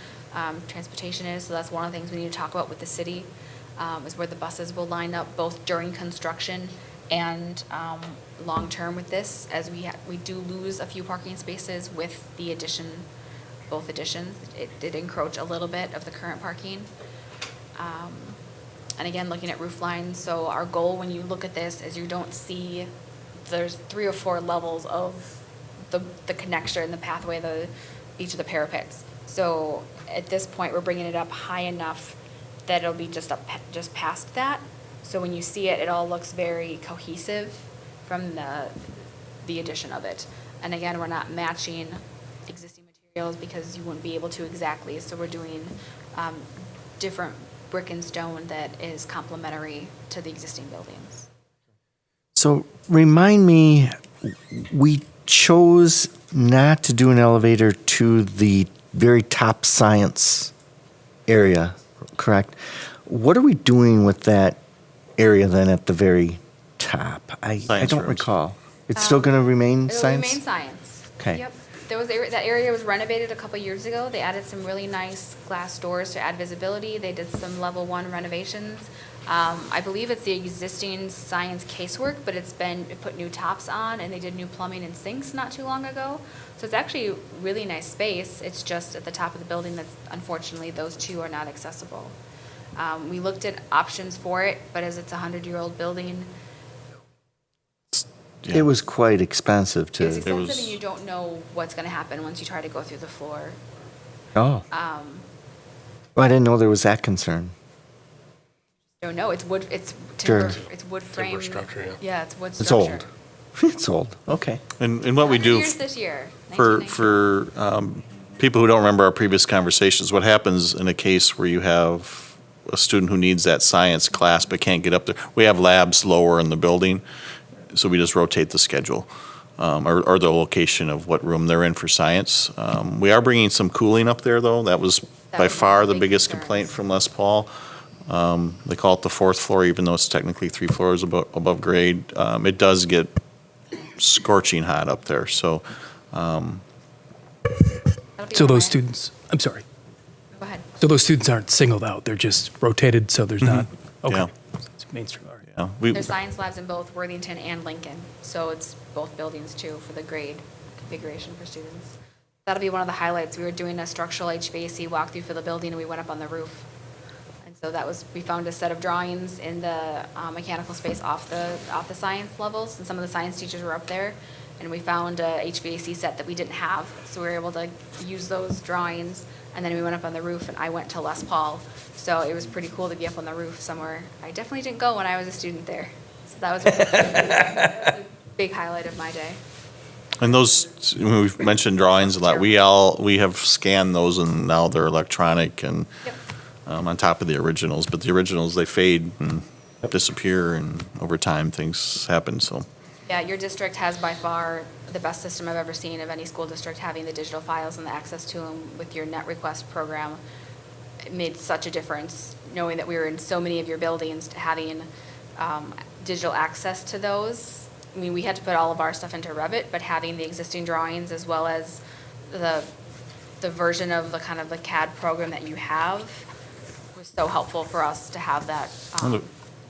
transportation is. So that's one of the things we need to talk about with the city. Is where the buses will line up both during construction and long-term with this, as we do lose a few parking spaces with the addition, both additions. It did encroach a little bit of the current parking. And again, looking at roof lines, so our goal when you look at this is you don't see, there's 3 or 4 levels of the connection, the pathway, each of the parapets. So at this point, we're bringing it up high enough that it'll be just past that. So when you see it, it all looks very cohesive from the addition of it. And again, we're not matching existing materials because you wouldn't be able to exactly. So we're doing different brick and stone that is complementary to the existing buildings. So remind me, we chose not to do an elevator to the very top science area, correct? What are we doing with that area then at the very top? I Science don't rooms. recall. It's still going to remain It'll science? remain science. Okay. Yep. That area was renovated a couple years ago. They added some really nice glass doors to add visibility. They did some level 1 renovations. I believe it's the existing science casework, but it put new tops on, and they did new plumbing and sinks not too long ago. So it's actually a really nice space. It's just at the top of the building that's, unfortunately, those 2 are not accessible. We looked at options for it, but as it's a 100-year-old building, Yeah. It was quite expensive it's to. expensive, and you don't know what's going to happen once you try to go through the floor. Oh. Well, I didn't know there was that concern. Don't know. It's wood. It's timber. Sure. It's wood frame. Timber structure, yeah. Yeah, it's wood It's structure. old. It's old. Okay. And what we 100 do years this year. for 1990. people who don't remember our previous conversations, what happens in a case where you have a student who needs that science class but can't get up there? We have labs lower in the building, so we just rotate the schedule or the location of what room they're in for science. We are bringing some cooling up there, though. That was by was one far of the the big biggest concerns. complaint from Les Paul. They call it the 4th floor, even though it's technically 3 floors above grade. It does get scorching hot up there, so. That'll be So one those way. students, I'm sorry, Go ahead. so those students aren't singled out, they're just rotated, so there's not, okay. Yeah. It's mainstream, all right. Yeah, we, There's science labs in both Worthington and Lincoln, so it's both buildings too for the grade configuration for students. That'll be one of the highlights. We were doing a structural HVAC walkthrough for the building, and we went up on the roof. And so we found a set of drawings in the mechanical space off the science levels, and some of the science teachers were up there. And we found a HVAC set that we didn't have, so we were able to use those drawings. And then we went up on the roof, and I went to Les Paul. So it was pretty cool to be up on the roof somewhere. I definitely didn't go when I was a student there. So that was a big highlight of my day. and those, we've mentioned drawings a lot. We have scanned those, and now they're electronic and Yep. on top of the originals. But the originals, they fade and disappear, and over time, things happen, so. Yeah, your district has by far the best system I've ever seen of any school district, having the digital files and the access to them with your net request program. It made such a difference, knowing that we were in so many of your buildings, to having digital access to those. I mean, we had to put all of our stuff into Revit, but having the existing drawings as well as the version of the kind of the CAD program that you have was so helpful for us to have that. I don't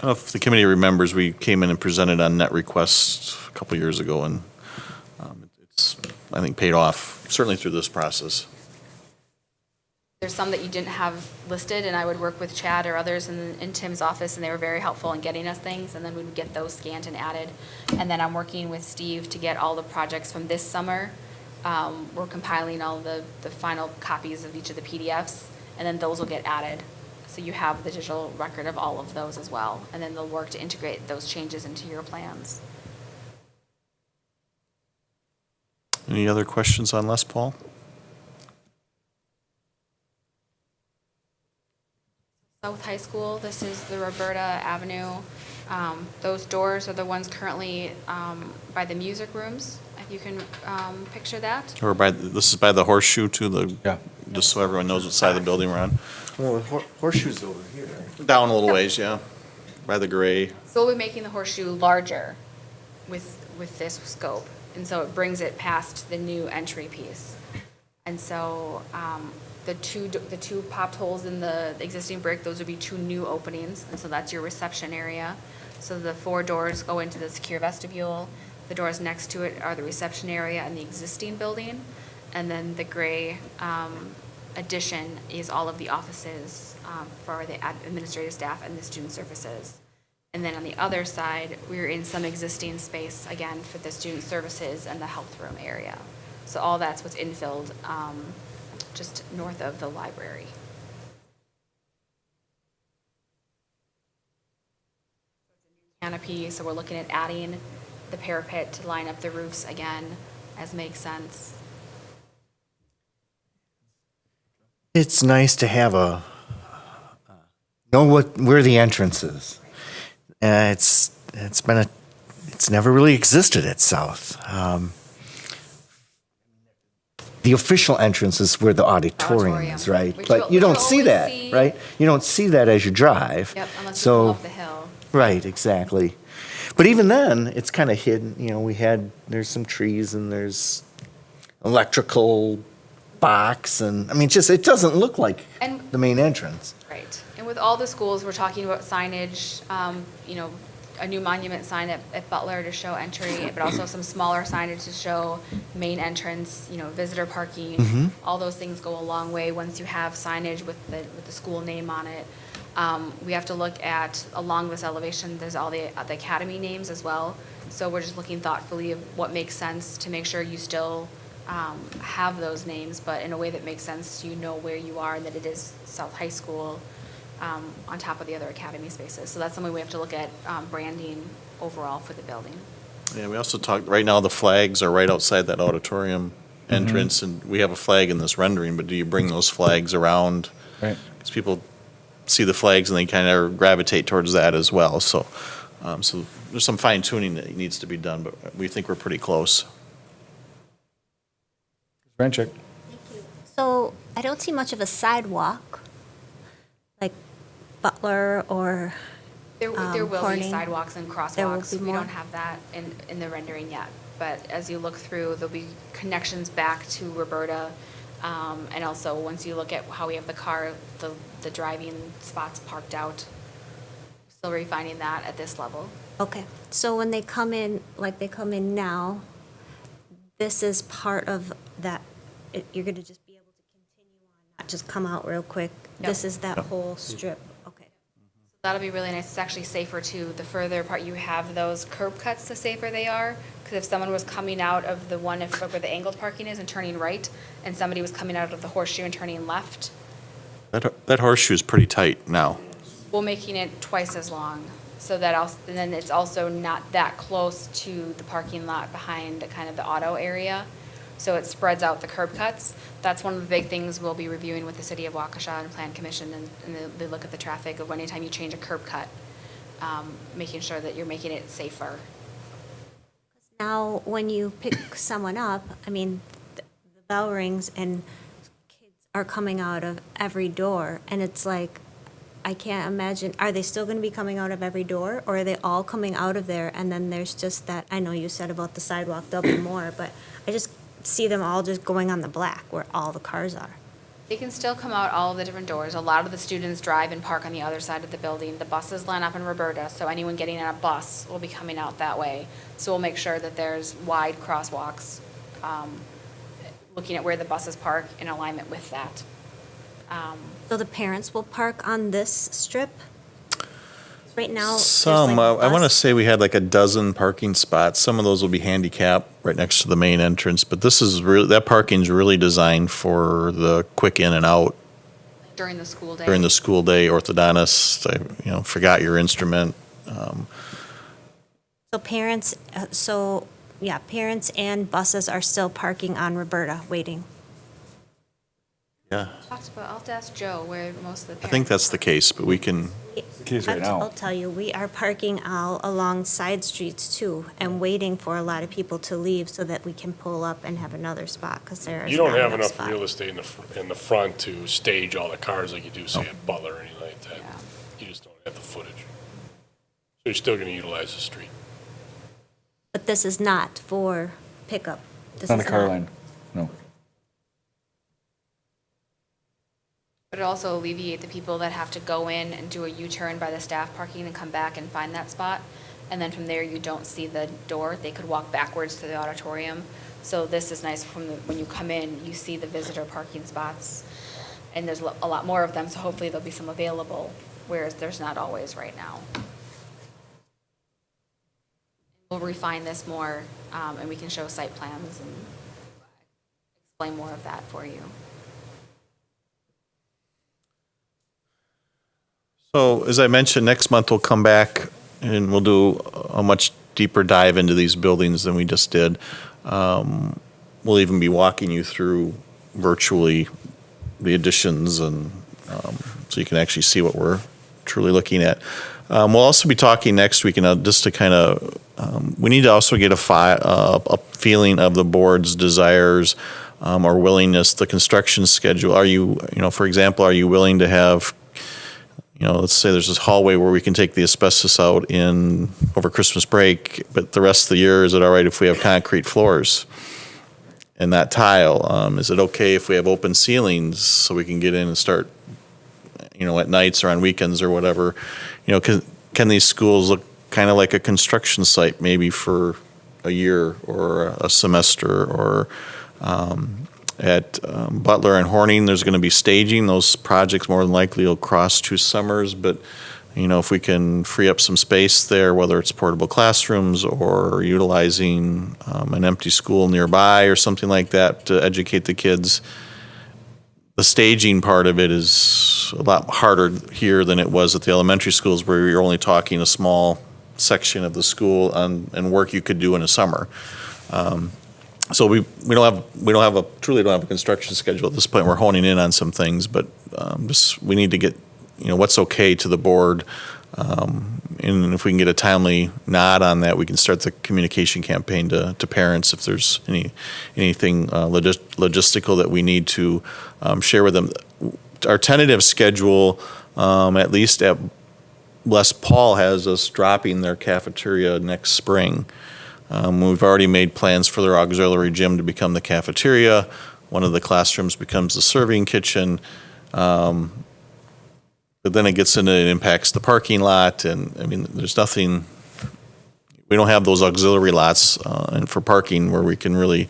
know if the committee remembers, we came in and presented on net requests a couple years ago, and it's, I think, paid off, certainly through this process. There's some that you didn't have listed, and I would work with Chad or others in Tim's office, and they were very helpful in getting us things, and then we would get those scanned and added. And then I'm working with Steve to get all the projects from this summer. We're compiling all the final copies of each of the PDFs, and then those will get added. So you have the digital record of all of those as well. And then they'll work to integrate those changes into your plans. Any other questions on Les Paul? South High School, this is the Roberta Avenue. Those doors are the ones currently by the music rooms, if you can picture that. Or this is by the horseshoe too, Yeah. just so everyone knows what side of the building we're on. Well, horseshoes over here. Down a little ways, yeah, by the gray. So we'll be making the horseshoe larger with this scope. And so it brings it past the new entry piece. And so the two popped holes in the existing brick, those would be two new openings. And so that's your reception area. So the 4 doors go into the secure vestibule. The doors next to it are the reception area and the existing building. And then the gray addition is all of the offices for the administrative staff and the student services. And then on the other side, we're in some existing space, again, for the student services and the health room area. So all that's what's infilled just north of the library. Canopy, so we're looking at adding the parapet to line up the roofs again, as makes sense. It's nice to have know where the entrance is. It's never really existed at South. The official entrance is where the auditorium is, right? Which But you you'll don't see always that, see. right? You don't see that as you drive. Yep, unless you So, go up the hill. right, exactly. But even then, it's kind of hidden. You know, there's some trees and there's electrical box, and I mean, it doesn't look like And- the main entrance. Right. And with all the schools, we're talking about signage, a new monument sign at Butler to show entry, but also some smaller signage to show main entrance, visitor parking. All those things go a long way once you have signage with the school name on it. We have to look at, along this elevation, there's all the academy names as well. So we're just looking thoughtfully of what makes sense to make sure you still have those names, but in a way that makes sense so you know where you are and that it is South High School on top of the other academy spaces. So that's something we have to look at branding overall for the building. Yeah, we also talked, right now the flags are right outside that auditorium entrance, and we have a flag in this rendering, but do you bring those flags around? Right. Because people see the flags and they kind of gravitate towards that as well. So there's some fine tuning that needs to be done, but we think we're pretty close. Renchick. So I don't see much of a sidewalk, like Butler or, There will be Corning. sidewalks and There will crosswalks. be We more? don't have that in the rendering yet. But as you look through, there'll be connections back to Roberta. And also, once you look at how we have the driving spots parked out, still refining that at this level. okay. So when they come in, like they come in now, this is part of that, you're going to just be able to continue on, not just come out real quick. Yep. This is that whole strip, okay. That'll be really nice. It's actually safer too. The further apart you have those curb cuts, the safer they are. Because if someone was coming out of the one where the angled parking is and turning right, and somebody was coming out of the horseshoe and turning left, That horseshoe is pretty tight now. we're making it twice as long. So that also, and then it's also not that close to the parking lot behind kind of the auto area. So it spreads out the curb cuts. That's one of the big things we'll be reviewing with the City of Waukesha and Plan Commission, and they look at the traffic of anytime you change a curb cut, making sure that you're making it safer. Now, when you pick someone up, I mean, the bell rings and kids are coming out of every door, and it's like, I can't imagine, are they still going to be coming out of every door, or are they all coming out of there, and then there's just that, I know you said about the sidewalk, there'll be more, but I just see them all just going on the black where all the cars are. They can still come out all of the different doors. A lot of the students drive and park on the other side of the building. The buses line up in Roberta, so anyone getting on a bus will be coming out that way. So we'll make sure that there's wide crosswalks, looking at where the buses park in alignment with that. So the parents will park on this strip? Right now, there's Some, like I want to bus- say we had like a dozen parking spots. Some of those will be handicap right next to the main entrance, but this is really, that parking's really designed for the quick in and out. during the school day. during the school day, orthodontist, forgot your instrument. So parents, parents and buses are still parking on Roberta, waiting. Yeah, I'll have to ask Joe where most of the parents. I think that's the case, but we can, case right I'll now. tell you, we are parking all along side streets too, and waiting for a lot of people to leave so that we can pull up and have another spot, because there is You don't not have enough enough spot. real estate in the front to stage all the cars like you do, say, at Butler or anything like that. Yeah. You just don't have the footage. So you're still gonna utilize the street. But this is not for pickup. This It's on is the car not- line. No. But it also alleviate the people that have to go in and do a U-turn by the staff parking and come back and find that spot. And then from there, you don't see the door. They could walk backwards to the auditorium. So this is nice when you come in, you see the visitor parking spots. And there's a lot more of them, so hopefully there'll be some available, whereas there's not always right now. We'll refine this more, and we can show site plans and explain more of that for you. so as I mentioned, next month we'll come back and we'll do a much deeper dive into these buildings than we just did. We'll even be walking you through virtually the additions and so you can actually see what we're truly looking at. We'll also be talking next week, and just to kind of, we need to also get a feeling of the board's desires or willingness, the construction schedule. Are you, for example, are you willing to have, let's say there's this hallway where we can take the asbestos out over Christmas break, but the rest of the year, is it all right if we have concrete floors and not tile? Is it okay if we have open ceilings so we can get in and start, at nights or on weekends or whatever? Can these schools look kind of like a construction site maybe for a year or a semester? Or at Butler and Horning, there's going to be staging. Those projects more than likely will cross 2 summers, but if we can free up some space there, whether it's portable classrooms or utilizing an empty school nearby or something like that to educate the kids. The staging part of it is a lot harder here than it was at the elementary schools, where you're only talking a small section of the school and work you could do in a summer. So we truly don't have a construction schedule at this point. We're honing in on some things, but we need to get what's okay to the board, and if we can get a timely nod on that, we can start the communication campaign to parents if there's anything logistical that we need to share with them. Our tentative schedule, at least at Les Paul, has us dropping their cafeteria next spring. We've already made plans for their auxiliary gym to become the cafeteria. One of the classrooms becomes the serving kitchen. But then it impacts the parking lot, and there's nothing. We don't have those auxiliary lots and for parking where we can really.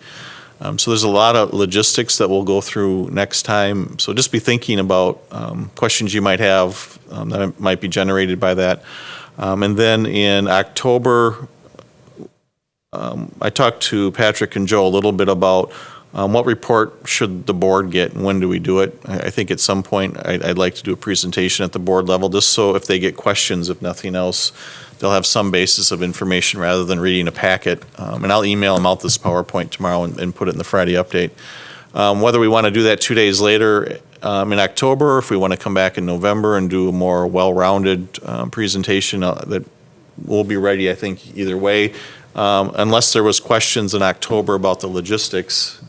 So there's a lot of logistics that we'll go through next time. So just be thinking about questions you might have that might be generated by that. And then in October, I talked to Patrick and Joe a little bit about what report should the board get and when do we do it. I think at some point I'd like to do a presentation at the board level, just so if they get questions, if nothing else, they'll have some basis of information rather than reading a packet. And I'll email them out this PowerPoint tomorrow and put it in the Friday update. Whether we want to do that 2 days later in October, or if we want to come back in November and do a more well-rounded presentation, that will be ready, I think, either way. Unless there was questions in October about the logistics,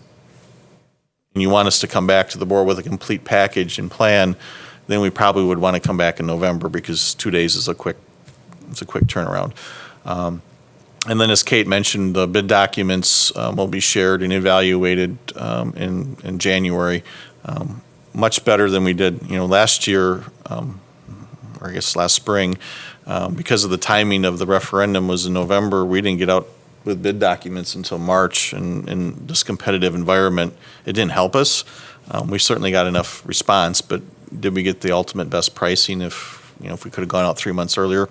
and you want us to come back to the board with a complete package and plan, then we probably would want to come back in November, because 2 days is a quick turnaround. And then, as Kate mentioned, the bid documents will be shared and evaluated in January. Much better than we did, last year, or I guess last spring, because of the timing of the referendum was in November. We didn't get out with bid documents until March, and in this competitive environment, it didn't help us. We certainly got enough response, but did we get the ultimate best pricing if we could have gone out 3 months earlier?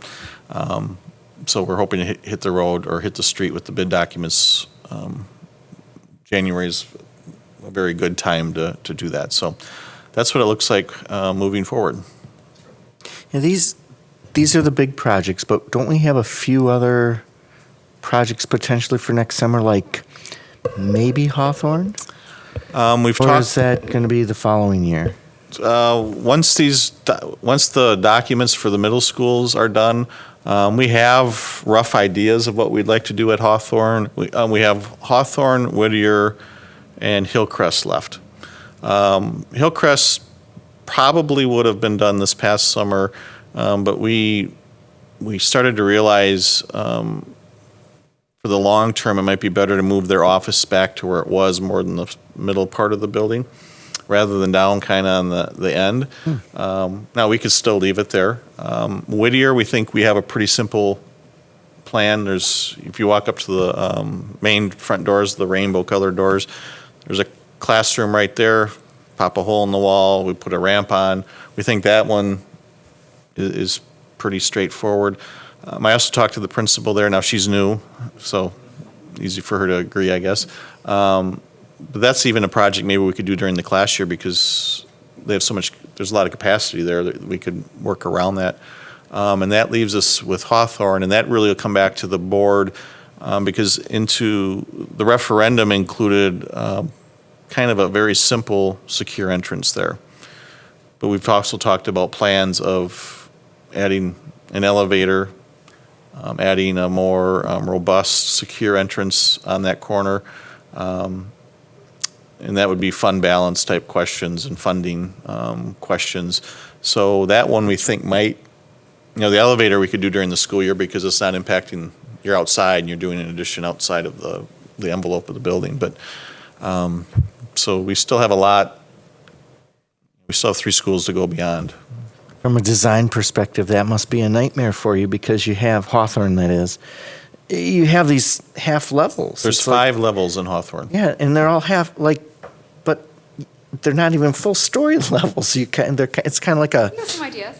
So we're hoping to hit the road or hit the street with the bid documents. January is a very good time to do that. So that's what it looks like moving forward. Yeah, these are the big projects, but don't we have a few other projects potentially for next summer, like maybe Hawthorne? We've Or talked. is that going to be the following year? Once the documents for the middle schools are done, we have rough ideas of what we'd like to do at Hawthorne. We have Hawthorne, Whittier, and Hillcrest left. Hillcrest probably would have been done this past summer, but we started to realize for the long term, it might be better to move their office back to where it was, more than the middle part of the building, rather than down kind of on the end. Now, we could still leave it there. Whittier, we think we have a pretty simple plan. If you walk up to the main front doors, the rainbow colored doors, there's a classroom right there, pop a hole in the wall, we put a ramp on. We think that one is pretty straightforward. I also talked to the principal there. Now, she's new, so easy for her to agree, I guess. But that's even a project maybe we could do during the class year, because they have there's a lot of capacity there that we could work around that. And that leaves us with Hawthorne, and that really will come back to the board, because into the referendum included kind of a very simple, secure entrance there. But we've also talked about plans of adding an elevator, adding a more robust, secure entrance on that corner. And that would be fund balance type questions and funding questions. So that one we think might, the elevator we could do during the school year, because it's not impacting, you're outside and you're doing an addition outside of the envelope of the building. But so we still have we still have 3 schools to go beyond. From a design perspective, that must be a nightmare for you, because you have Hawthorne, that is. You have these half levels. There's It's 5 levels in Hawthorne. Yeah, and they're all but they're not even full story levels. It's kind of like a You have some ideas.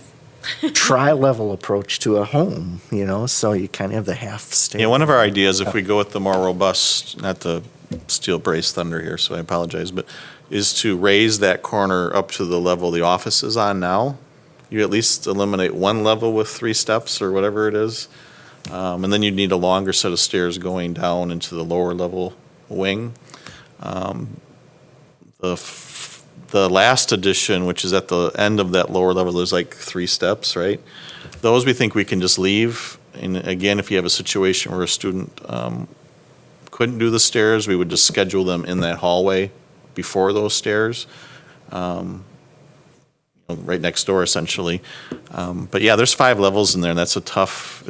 tri-level approach to a home, so you kind of have the half stairs. Yeah, one of our ideas, if we go with the more robust, not to steal Bray's thunder here, so I apologize, but is to raise that corner up to the level the office is on now. You at least eliminate one level with 3 steps or whatever it is. And then you'd need a longer set of stairs going down into the lower level wing. The last addition, which is at the end of that lower level, there's like 3 steps, right? Those we think we can just leave. And again, if you have a situation where a student couldn't do the stairs, we would just schedule them in that hallway before those stairs. Right next door, essentially. But yeah, there's 5 levels in there, and that's a tough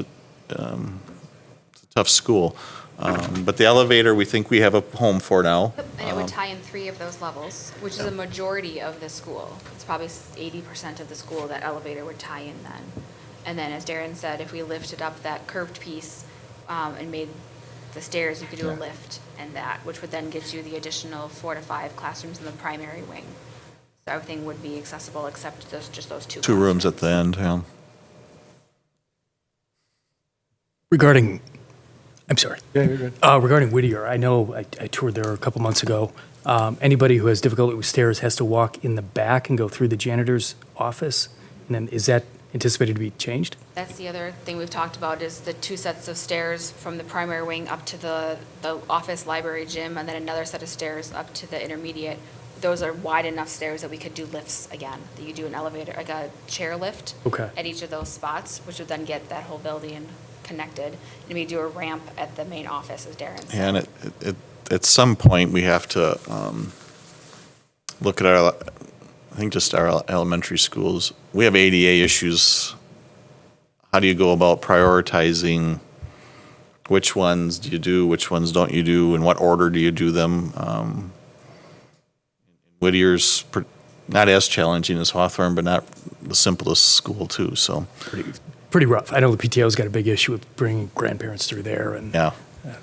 school. But the elevator, we think we have a home for now. And it would tie in 3 of those levels, which is a majority of the school. It's probably 80% of the school that elevator would tie in then. And then, as Darren said, if we lifted up that curved piece and made the stairs, you could do a lift and that, which would then get you the additional 4 to 5 classrooms in the primary wing. So everything would be accessible except just those 2. 2 rooms at the end, yeah. Regarding Whittier, I know I toured there a couple months ago. Anybody who has difficulty with stairs has to walk in the back and go through the janitor's office. And then is that anticipated to be changed? That's the other thing we've talked about, is the 2 sets of stairs from the primary wing up to the office, library, gym, and then another set of stairs up to the intermediate. Those are wide enough stairs that we could do lifts again, that you do an elevator, like a chair lift at each of those spots, which would then get that whole building connected. And we do a ramp at the main office, as Darren said. And at some point, we have to look at our elementary schools. We have ADA issues. How do you go about prioritizing which ones do you do, which ones don't you do, in what order do you do them? Whittier's not as challenging as Hawthorne, but not the simplest school too. So Pretty rough. I know the PTO's got a big issue with bringing grandparents through there, and yeah,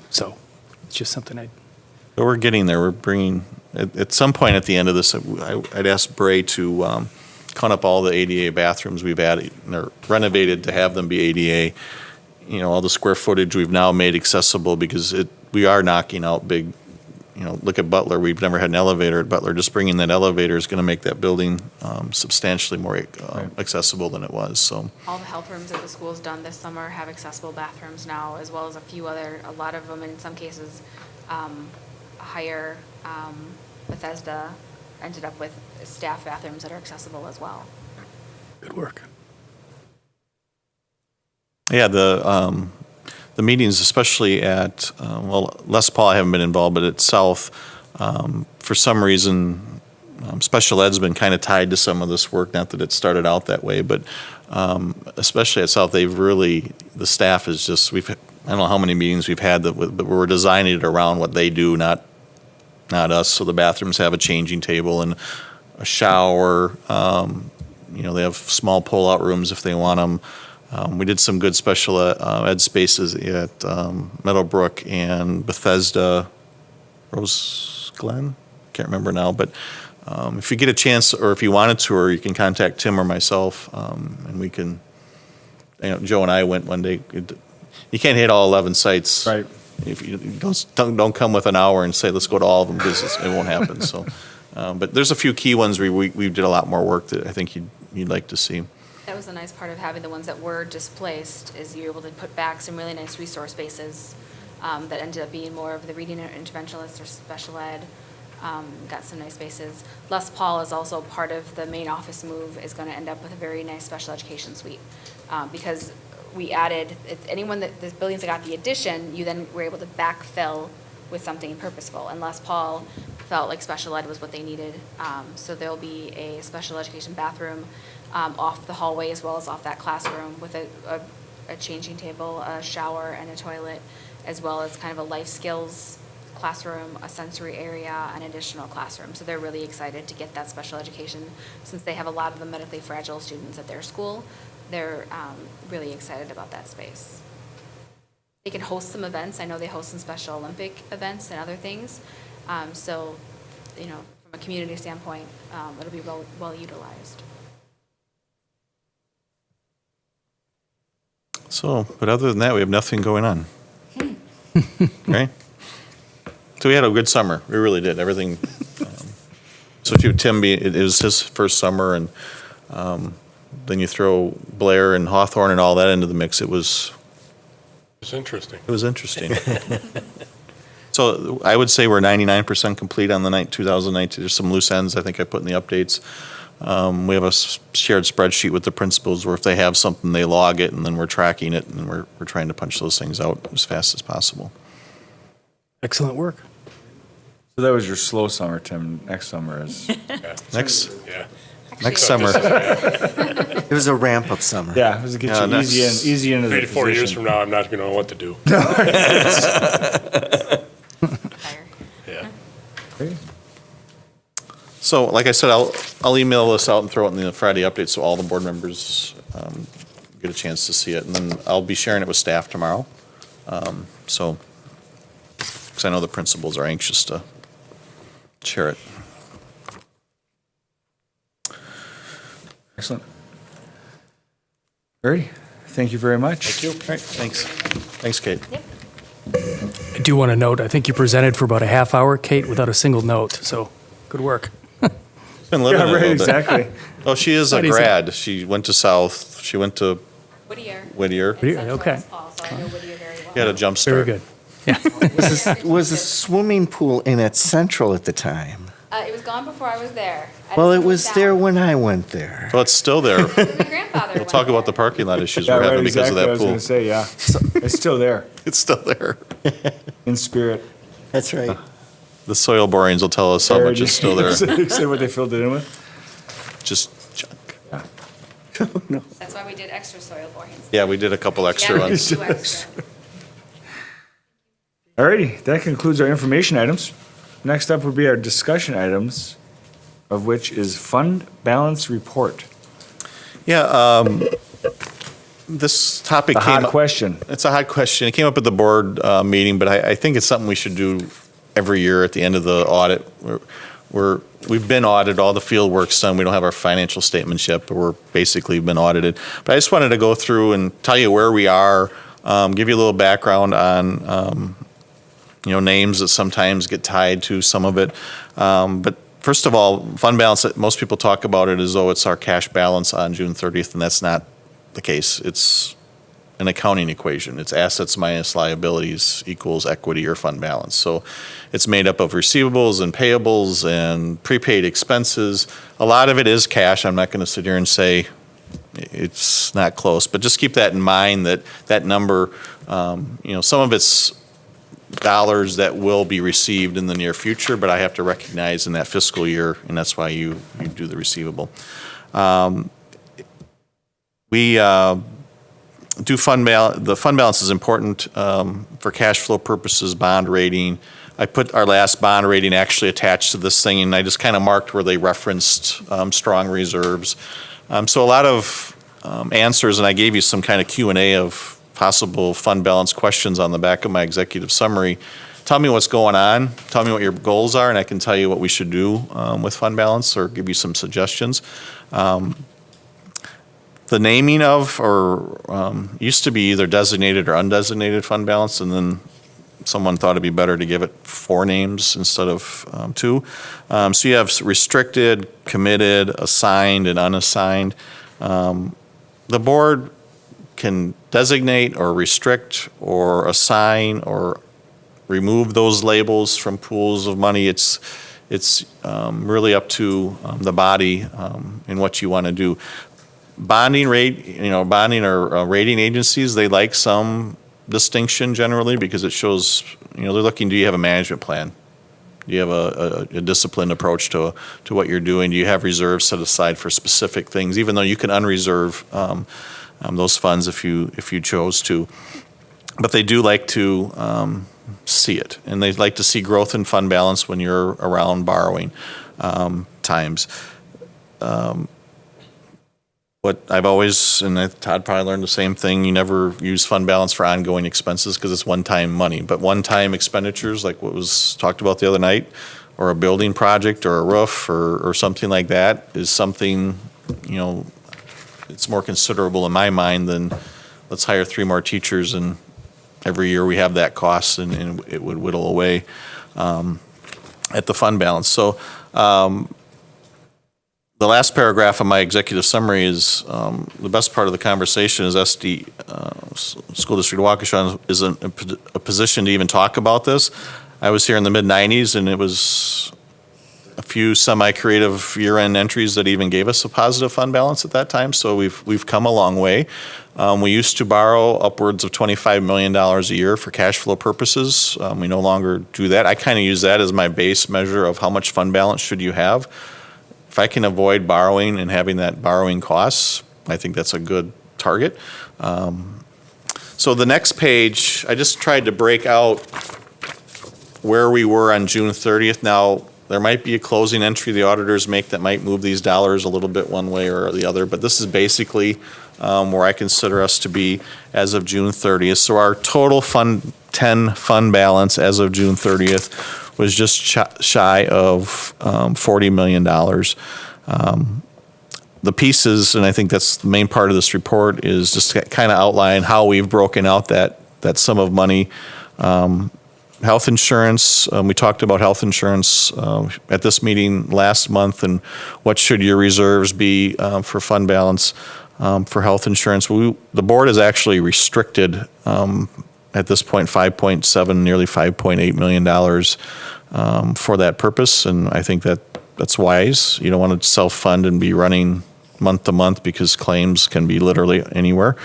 so it's just something But we're getting there. We're bringing at some point at the end of this. I'd ask Bray to count up all the ADA bathrooms we've added or renovated to have them be ADA. All the square footage we've now made accessible, because we are knocking out big look at Butler. We've never had an elevator at Butler. Just bringing that elevator is going to make that building substantially more accessible than it was. So All the health rooms at the schools done this summer have accessible bathrooms now, as well as a lot of them, in some cases, higher Bethesda ended up with staff bathrooms that are accessible as well. Good work. yeah, the meetings, especially at Les Paul, I haven't been involved, but at South, for some reason, special ed's been kind of tied to some of this work. Not that it started out that way, but especially at South, the staff is just I don't know how many meetings we've had but we're designing it around what they do, not us. So the bathrooms have a changing table and a shower. They have small pull-out rooms if they want them. We did some good special ed spaces at Meadowbrook and Bethesda, Rose Glen. Can't remember now, but if you get a chance, or if you want a tour, you can contact Tim or myself, and we can. Joe and I went one day. You can't hit all 11 sites. Right. If you don't come with an hour and say let's go to all of them, because it won't happen. So, but there's a few key ones we did a lot more work that I think you'd like to see. That was a nice part of having the ones that were displaced, is you're able to put back some really nice resource spaces that ended up being more of the reading interventionalists or special ed. Got some nice spaces. Les Paul is also part of the main office move, is going to end up with a very nice special education suite, because we added, anyone the buildings that got the addition, you then were able to backfill with something purposeful. And Les Paul felt like special ed was what they needed. So there'll be a special education bathroom off the hallway, as well as off that classroom, with a changing table, a shower, and a toilet, as well as kind of a life skills classroom, a sensory area, an additional classroom. So they're really excited to get that special education, since they have a lot of the medically fragile students at their school. They're really excited about that space. They can host some events. I know they host some Special Olympic events and other things. So, from a community standpoint, it'll be well utilized. So, but other than that, we have nothing going on. Right? So we had a good summer. We really did. Everything. So Tim, it was his first summer, and then you throw Blair and Hawthorne and all that into the mix. It was interesting. It was interesting. So I would say we're 99% complete on the 2019. There's some loose ends I think I put in the updates. We have a shared spreadsheet with the principals where if they have something, they log it, and then we're tracking it, and we're trying to punch those things out as fast as possible. Excellent work. So that was your slow summer, Tim. Next summer is. Next Actually, summer. It was a ramp-up summer. Yeah, it was to get you easy into the 3 to 4 years position. from now, I'm not going to know what to do. Fire. Yeah. Great. So, like I said, I'll email this out and throw it in the Friday update so all the board members get a chance to see it, and then I'll be sharing it with staff tomorrow. Because I know the principals are anxious to share it. Excellent. Great. Thank you very much. Thank you. All right, thanks. Thanks, Kate. Yep. I do want to note, I think you presented for about a half hour, Kate, without a single note, so good work. Been living Yeah, it a right, little bit. exactly. Oh, she is a Not easy. grad. She went to South. She went to Whittier. Whittier. And Central okay. West Paul, so I know Whittier very well. She had a jump start. Very good. Was a swimming pool in at Central at the time? It was gone before I was there. Well, it was there when I went there. Well, it's still there. My grandfather We'll talk about the parking lot issues Yeah, we're right, having because exactly. of I that was pool. going to say, yeah. It's still there It's still there. in spirit. That's right. The soil borings will tell us how much is still there. Say what they filled it in with. Just junk. That's why we did extra soil borings. Yeah, we did a couple extra Yeah, we ones. did 2 extra. Alrighty, that concludes our information items. Next up would be our discussion items, of which is fund balance report. Yeah, this topic A came hot up. question. It's a hot question. It came up at the board meeting, but I think it's something we should do every year at the end of the audit. We've been audited, all the field work's done. We don't have our financial statements yet, but we're basically been audited. But I just wanted to go through and tell you where we are, give you a little background on names that sometimes get tied to some of it. But first of all, fund balance, most people talk about it as though it's our cash balance on June 30th, and that's not the case. It's an accounting equation. It's assets minus liabilities equals equity or fund balance. So it's made up of receivables and payables and prepaid expenses. A lot of it is cash. I'm not going to sit here and say it's not close, but just keep that in mind, that number, some of it's dollars that will be received in the near future, but I have to recognize in that fiscal year, and that's why you do the receivable. We do fund balance. The fund balance is important for cash flow purposes, bond rating. I put our last bond rating actually attached to this thing, and I just kind of marked where they referenced strong reserves. So a lot of answers, and I gave you some kind of Q&A of possible fund balance questions on the back of my executive summary. Tell me what's going on. Tell me what your goals are, and I can tell you what we should do with fund balance or give you some suggestions. The naming of, or used to be either designated or undesignated fund balance, and then someone thought it'd be better to give it 4 names instead of 2. So you have restricted, committed, assigned, and unassigned. The board can designate or restrict or assign or remove those labels from pools of money. It's really up to the body and what you want to do. Bonding or rating agencies, they like some distinction generally because it shows, they're looking, do you have a management plan? Do you have a disciplined approach to what you're doing? Do you have reserves set aside for specific things, even though you can unreserve those funds if you chose to? But they do like to see it, and they like to see growth in fund balance when you're around borrowing times. What I've always, and Todd probably learned the same thing, you never use fund balance for ongoing expenses because it's one-time money. But one-time expenditures, like what was talked about the other night, or a building project or a roof or something like that, is something, it's more considerable in my mind than let's hire 3 more teachers and every year we have that cost and it would whittle away at the fund balance. So the last paragraph of my executive summary is the best part of the conversation is SD, School District of Waukesha, is in a position to even talk about this. I was here in the mid-'90s, and it was a few semi-creative year-end entries that even gave us a positive fund balance at that time, so we've come a long way. We used to borrow upwards of $25 million a year for cash flow purposes. We no longer do that. I kind of use that as my base measure of how much fund balance should you have. If I can avoid borrowing and having that borrowing costs, I think that's a good target. So the next page, I just tried to break out where we were on June 30th. Now, there might be a closing entry the auditors make that might move these dollars a little bit one way or the other, but this is basically where I consider us to be as of June 30th. So our total fund balance as of June 30th was just shy of $40 million. The pieces, and I think that's the main part of this report, is just to kind of outline how we've broken out that sum of money. Health insurance, we talked about health insurance at this meeting last month, and what should your reserves be for fund balance for health insurance. The board has actually restricted at this point $5.7, nearly $5.8 million for that purpose, and I think that's wise. You don't want to self-fund and be running month to month because claims can be literally anywhere.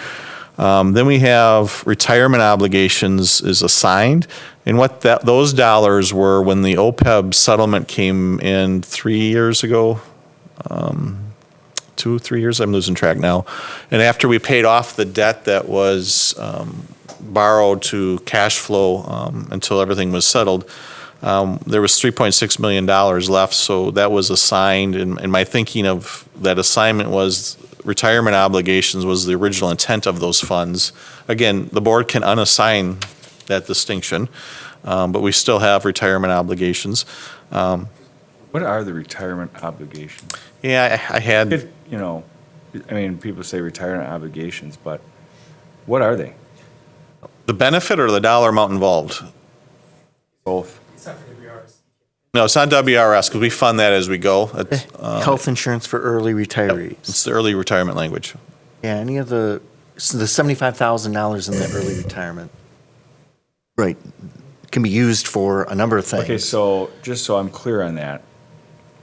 Then we have retirement obligations is assigned, and what those dollars were when the OPEB settlement came in 3 years ago, 2, 3 years, I'm losing track now, and after we paid off the debt that was borrowed to cash flow until everything was settled, there was $3.6 million left, so that was assigned, and my thinking of that assignment was retirement obligations was the original intent of those funds. Again, the board can unassign that distinction, but we still have retirement obligations. What are the retirement obligations? Yeah, I had... people say retirement obligations, but what are they? The benefit or the dollar amount involved? Both. No, it's not WRS, because we fund that as we go. It's, Health insurance for early retirees. it's the early retirement language. Yeah, any of the $75,000 in the early retirement. Right. Can be used for a number of things. Okay, so just so I'm clear on that,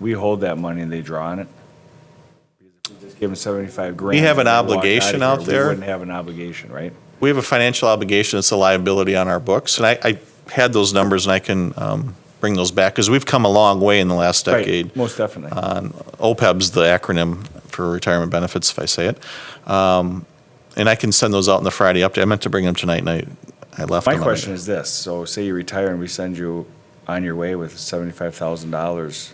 we hold that money and they draw on it? Because if we just give them 75 grand. We have an and they walk obligation out out of here, there. We wouldn't have an obligation, right? We have a financial obligation, it's a liability on our books, and I had those numbers, and I can bring those back, because we've come a long way in the last decade. Right, most definitely. OPEB's the acronym for retirement benefits, if I say it. And I can send those out in the Friday update. I meant to bring them tonight, and I left My them. question is this, so say you retire and we send you on your way with $75,000,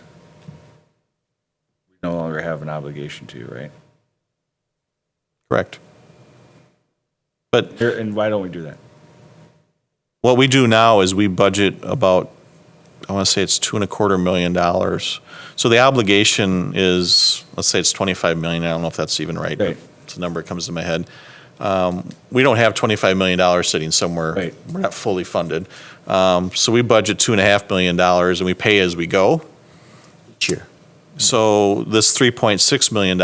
we no longer have an obligation to you, right? Correct. But Here, and why don't we do that? what we do now is we budget about, I want to say it's $2.25 million. So the obligation is, let's say it's 25 million. I don't know if that's even right. Right. But it's a number that comes to my head. We don't have $25 million sitting somewhere. Right. We're not fully funded. So we budget $2.5 million and we pay as we go. Each year. So this $3.6 million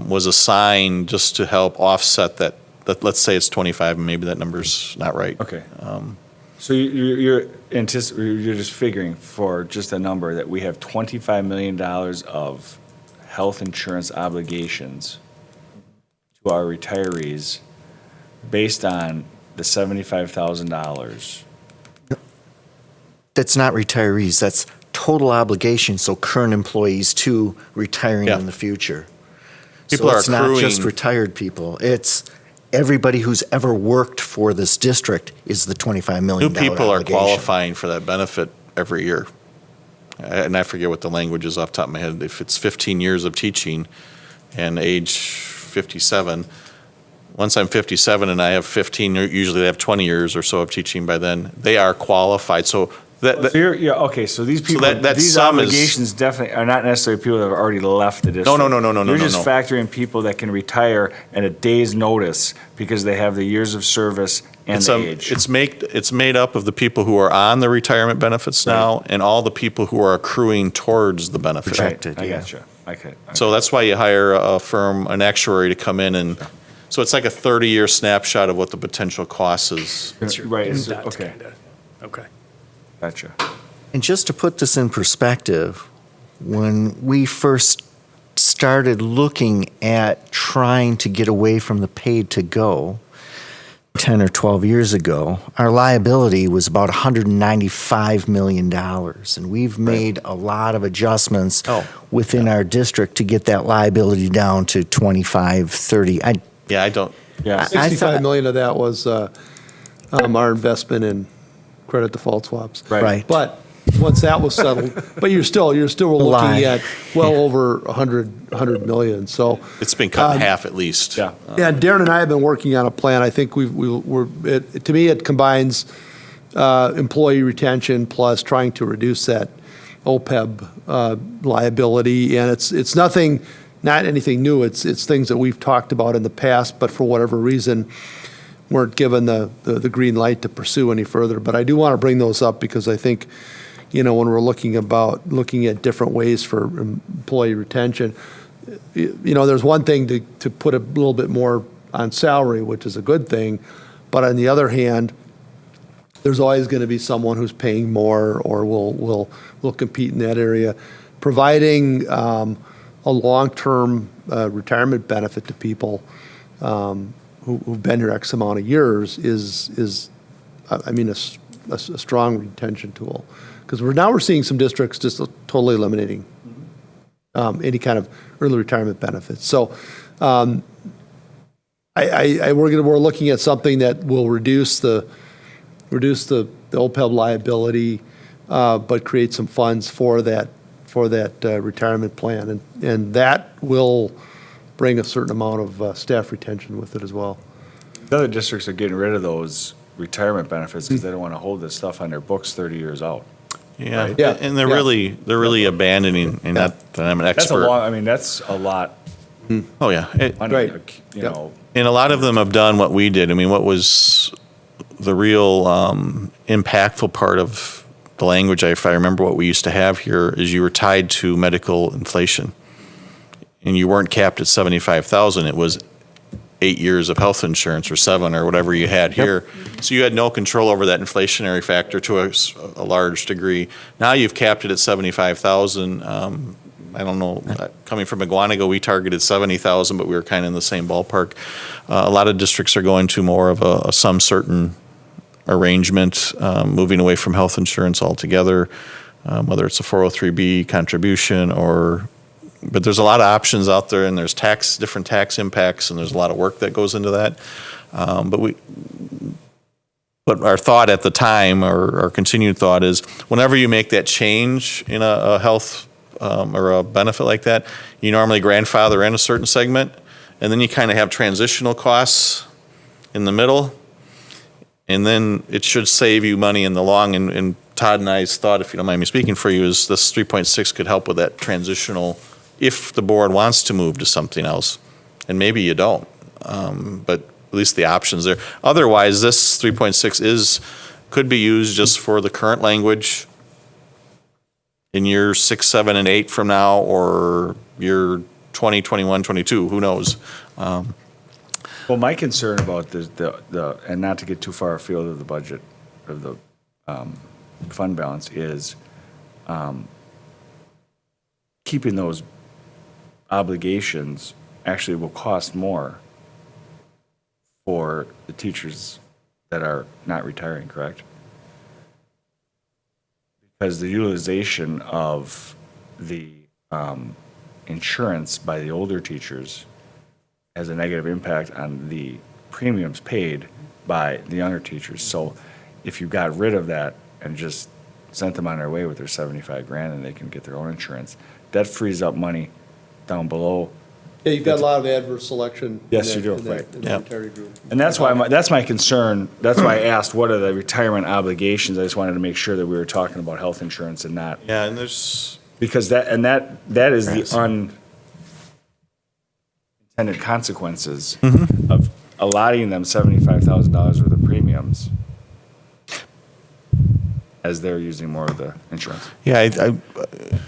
was assigned just to help offset that, let's say it's 25 and maybe that number's not right. Okay. So you're just figuring for just a number that we have $25 million of health insurance obligations to our retirees based on the $75,000. That's not retirees, that's total obligation, so current employees too retiring Yeah. in the future. People So are it's not just accruing- retired people, it's everybody who's ever worked for this district is the $25 million New people are obligation. qualifying for that benefit every year. And I forget what the language is off the top of my head. If it's 15 years of teaching and age 57, once I'm 57 and I have 15, usually they have 20 years or so of teaching by then, they are qualified. So that, So yeah, okay, so these people, that these sum is- obligations definitely are not necessarily people that have already left the district. no, You're just no. factoring people that can retire at a day's notice because they have the years of service and it's, the age. it's made up of the people who are on the retirement benefits now and all the people who are accruing towards the benefit. Projected. I yeah. gotcha. Okay. So that's why you hire a firm, an actuary to come in and, so it's like a 30-year snapshot of what the potential cost is. Right, it's- That okay, kinda- Okay. gotcha. And just to put this in perspective, when we first started looking at trying to get away from the paid to go 10 or 12 years ago, our liability was about $195 million. And we've made a lot of adjustments within our district to get that liability down to 25, 30. Yeah, I don't, Yeah. I 65 thought- million of that was our investment in credit default swaps. Right. But once that was settled, but you're still looking lie. at well over 100 million. So, it's been cut in half at least. Yeah. yeah, Darren and I have been working on a plan. I think to me, it combines employee retention plus trying to reduce that OPEB liability. And it's nothing, not anything new. It's things that we've talked about in the past, but for whatever reason, weren't given the green light to pursue any further. But I do want to bring those up because I think, when we're looking at different ways for employee retention, there's one thing to put a little bit more on salary, which is a good thing. But on the other hand, there's always going to be someone who's paying more or will compete in that area. Providing a long-term retirement benefit to people who've been here X amount of years is a strong retention tool. Because we're seeing some districts just totally eliminating any kind of early retirement benefits. So we're looking at something that will reduce the OPEB liability, but create some funds for that retirement plan, and that will bring a certain amount of staff retention with it as well. The other districts are getting rid of those retirement benefits because they don't want to hold this stuff on their books 30 years out. Yeah, Right? Yeah. and they're Yeah. really abandoning, and not that I'm an That's a expert. long, that's a lot. Oh, yeah. Money, Right. you Yep. know. And a lot of them have done what we did. I mean, what was the real impactful part of the language, if I remember what we used to have here, is you were tied to medical inflation. And you weren't capped at 75,000. It was 8 years of health insurance or 7 or whatever you had here. So you had no control over that inflationary factor to a large degree. Now you've capped it at 75,000. I don't know, coming from Iguanago, we targeted 70,000, but we were kind of in the same ballpark. A lot of districts are going to more of a some certain arrangement, moving away from health insurance altogether, whether it's a 403B contribution but there's a lot of options out there, and there's different tax impacts, and there's a lot of work that goes into that. But our thought at the time, or our continued thought, is whenever you make that change in a health or a benefit like that, you normally grandfather in a certain segment, and then you kind of have transitional costs in the middle, and then it should save you money in the long. And Todd and I's thought, if you don't mind me speaking for you, is this 3.6 could help with that transitional if the board wants to move to something else. And maybe you don't, but at least the option's there. Otherwise, this 3.6 could be used just for the current language in year 6, 7, and 8 from now, or year 20, 21, 22, who knows? Well, my concern about the and not to get too far afield of the budget, of the fund balance, is keeping those obligations actually will cost more for the teachers that are not retiring, correct? Because the utilization of the insurance by the older teachers has a negative impact on the premiums paid by the younger teachers. So if you got rid of that and just sent them on their way with their 75 grand and they can get their own insurance, that frees up money down below. Yeah, you've got a lot of adverse selection. Yes, you do, in right. the retiree group. And that's why that's my concern. That's why I asked, what are the retirement obligations? I just wanted to make sure that we were talking about health insurance and not, Yeah, and there's, because that is the unintended consequences of allotting them $75,000 worth of premiums as they're using more of the insurance. yeah,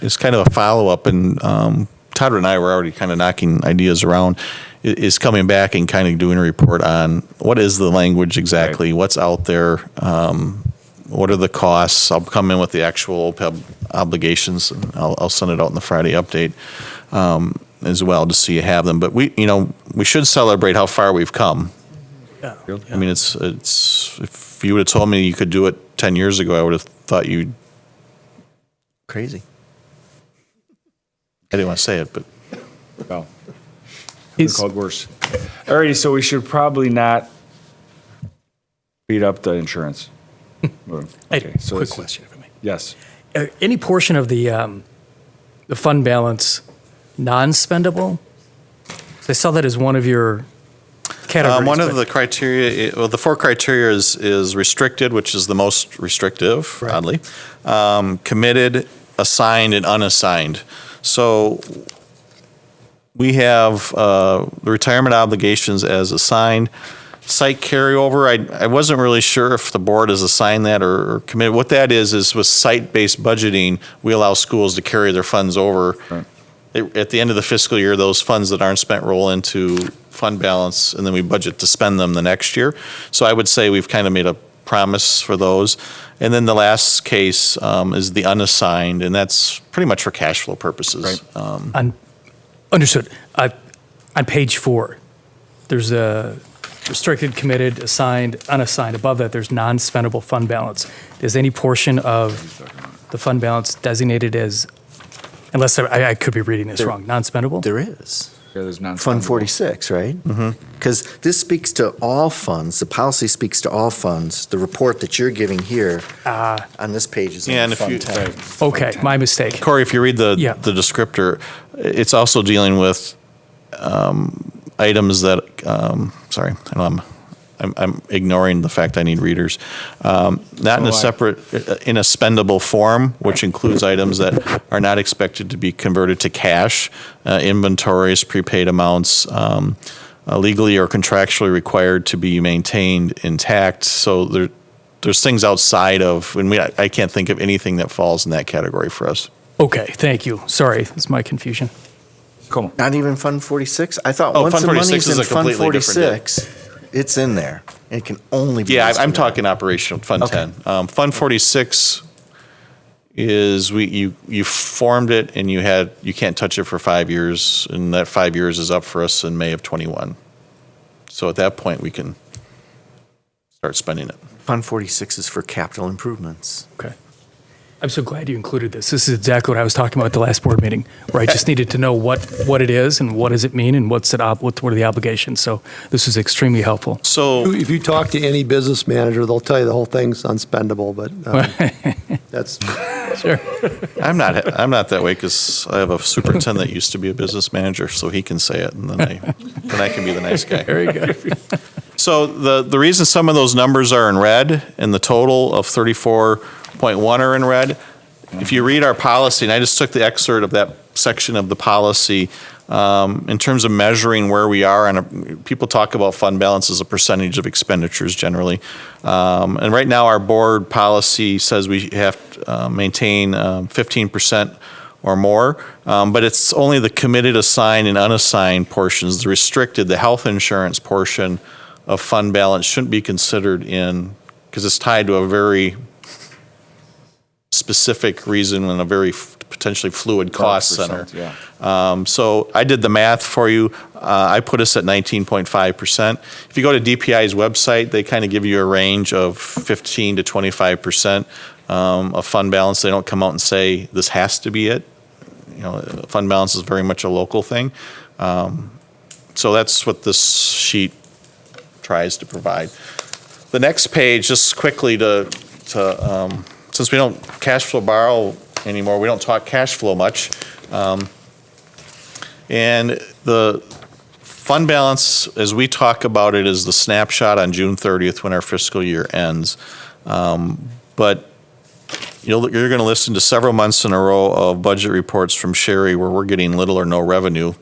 it's kind of a follow-up, and Todd and I were already kind of knocking ideas around, is coming back and kind of doing a report on what is the language exactly, what's out there, what are the costs. I'll come in with the actual OPEB obligations, and I'll send it out in the Friday update as well, just so you have them. But we should celebrate how far we've come. Yeah. I mean, it's if you would have told me you could do it 10 years ago, I would have thought you'd. Crazy. I didn't want to say it, but Well, it's called worse. All righty, so we should probably not beat up the insurance. Okay, so Quick it's- question, if I may. Yes. Any portion of the fund balance non-spendable? So I saw that as one of your categories. one of but- the criteria, the 4 criteria is restricted, which is the most restrictive, Right. oddly. Committed, assigned, and unassigned. So we have the retirement obligations as assigned. Site carryover, I wasn't really sure if the board has assigned that or committed. What that is with site-based budgeting, we allow schools to carry their funds over. Right. At the end of the fiscal year, those funds that aren't spent roll into fund balance, and then we budget to spend them the next year. So I would say we've kind of made a promise for those. And then the last case is the unassigned, and that's pretty much for cash flow purposes. Right. Understood. On page 4, there's a restricted, committed, assigned, unassigned. Above that, there's non-spendable fund balance. Is any portion of the fund balance designated as, unless I could be reading this wrong, non-spendable? There is. Yeah, there's non-spendable. Fund 46, right? Because this speaks to all funds. The policy speaks to all funds. The report that you're giving here on this page is Yeah, on and if Fund you- 10. Okay, my mistake. Corey, if you read the Yeah. descriptor, it's also dealing with items that, sorry, I know I'm ignoring the fact I need readers. Not in a separate, in a spendable form, which includes items that are not expected to be converted to cash, inventories, prepaid amounts, legally or contractually required to be maintained intact. So there's things outside of, and I can't think of anything that falls in that category for us. Okay, thank you. Sorry, that's my confusion. Cool. Not even Fund 46? I thought Oh, once Fund the 46 money's is in a Fund completely different 46, it's in there. It can only be. Yeah, listed I'm there. talking operational, Fund Okay. 10. Fund 46 is, you formed it and you can't touch it for 5 years, and that 5 years is up for us in May of '21. So at that point, we can start spending it. Fund 46 is for capital improvements. Okay. I'm so glad you included this. This is exactly what I was talking about at the last board meeting, where I just needed to know what it is and what does it mean and what are the obligations. So this is extremely helpful. So, If you talk to any business manager, they'll tell you the whole thing's unspendable, but that's, Sure. I'm not that way, because I have a superintendent that used to be a business manager, so he can say it, and then I can be the nice guy. Very good. So the reason some of those numbers are in red and the total of 34.1 are in red, if you read our policy, and I just took the excerpt of that section of the policy, in terms of measuring where we are, people talk about fund balance as a percentage of expenditures generally. And right now, our board policy says we have to maintain 15% or more, but it's only the committed, assigned, and unassigned portions. The restricted, the health insurance portion of fund balance shouldn't be considered in, because it's tied to a very specific reason and a very potentially fluid cost center. Yeah. So I did the math for you. I put us at 19.5%. If you go to DPI's website, they kind of give you a range of 15 to 25% of fund balance. They don't come out and say this has to be it. You know, fund balance is very much a local thing. So that's what this sheet tries to provide. The next page, just quickly to since we don't cash flow borrow anymore, we don't talk cash flow much. And the fund balance, as we talk about it, is the snapshot on June 30th when our fiscal year ends. But you're going to listen to several months in a row of budget reports from Sherry where we're getting little or no revenue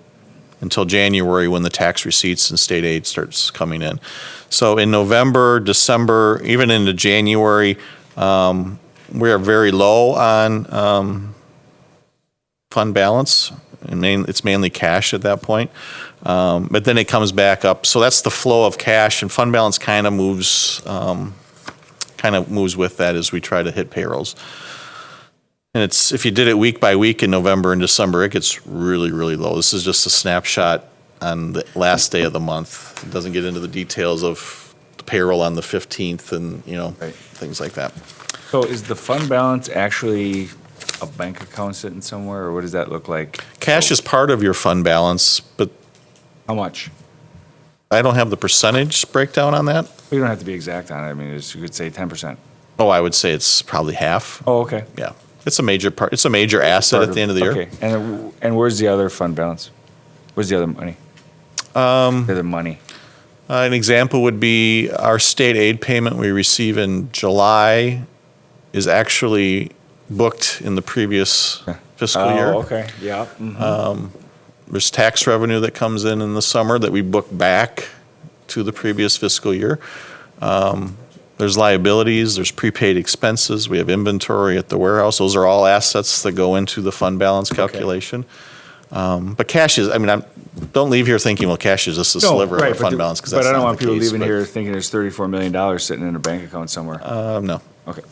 until January, when the tax receipts and state aid starts coming in. So in November, December, even into January, we are very low on fund balance. It's mainly cash at that point. But then it comes back up. So that's the flow of cash, and fund balance kind of moves with that as we try to hit payrolls. And if you did it week by week in November and December, it gets really, really low. This is just a snapshot on the last day of the month. It doesn't get into the details of the payroll on the 15th and, things like that. So is the fund balance actually a bank account sitting somewhere, or what does that look like? Cash is part of your fund balance, but How much? I don't have the percentage breakdown on that. You don't have to be exact on it. I mean, you could say 10%. Oh, I would say it's probably half. Oh, okay. Yeah. It's a major part. It's a major asset at the end of the year. Okay. And where's the other fund balance? Where's the other money? The other money. An example would be our state aid payment we receive in July is actually booked in the previous fiscal year. Oh, okay. Yeah. Mhm. There's tax revenue that comes in the summer that we book back to the previous fiscal year. There's liabilities, there's prepaid expenses, we have inventory at the warehouse. Those are all assets that go into the fund balance calculation. But cash is, don't leave here thinking, well, cash is just a sliver of our fund balance, because that's But I don't not want the people case, leaving but, here thinking there's $34 million sitting in a bank account somewhere. No. Okay.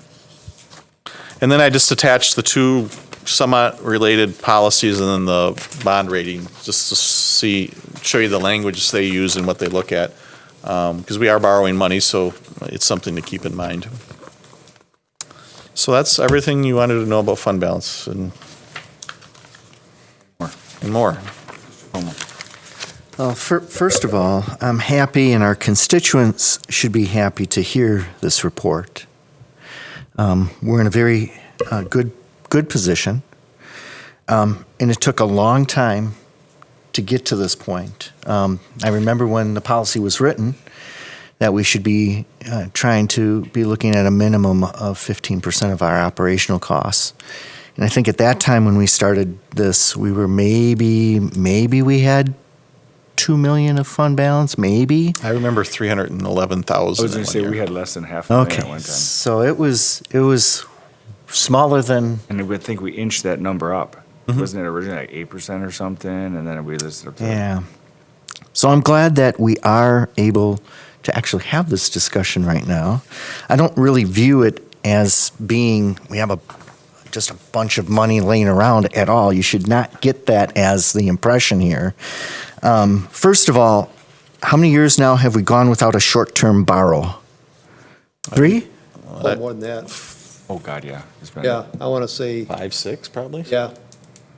And then I just attached the two somewhat related policies and then the bond rating, just to show you the language they use and what they look at. Because we are borrowing money, so it's something to keep in mind. So that's everything you wanted to know about fund balance and more. Well, first of all, I'm happy, and our constituents should be happy to hear this report. We're in a very good position, and it took a long time to get to this point. I remember when the policy was written that we should be trying to be looking at a minimum of 15% of our operational costs. And I think at that time when we started this, we were maybe we had 2 million of fund balance, maybe. I remember 311,000. I was going in to one say, year. we had less than half a million at Okay, one time. so it was smaller than, And I would think we inched that number up. Wasn't it originally like 8% or something? And then we listed up to. yeah. So I'm glad that we are able to actually have this discussion right now. I don't really view it as being, we have just a bunch of money laying around at all. You should not get that as the impression here. First of all, how many years now have we gone without a short-term borrow? 3? Oh, more than that. Oh, God, yeah. It's been. Yeah, I want to say, 5, 6 probably? yeah,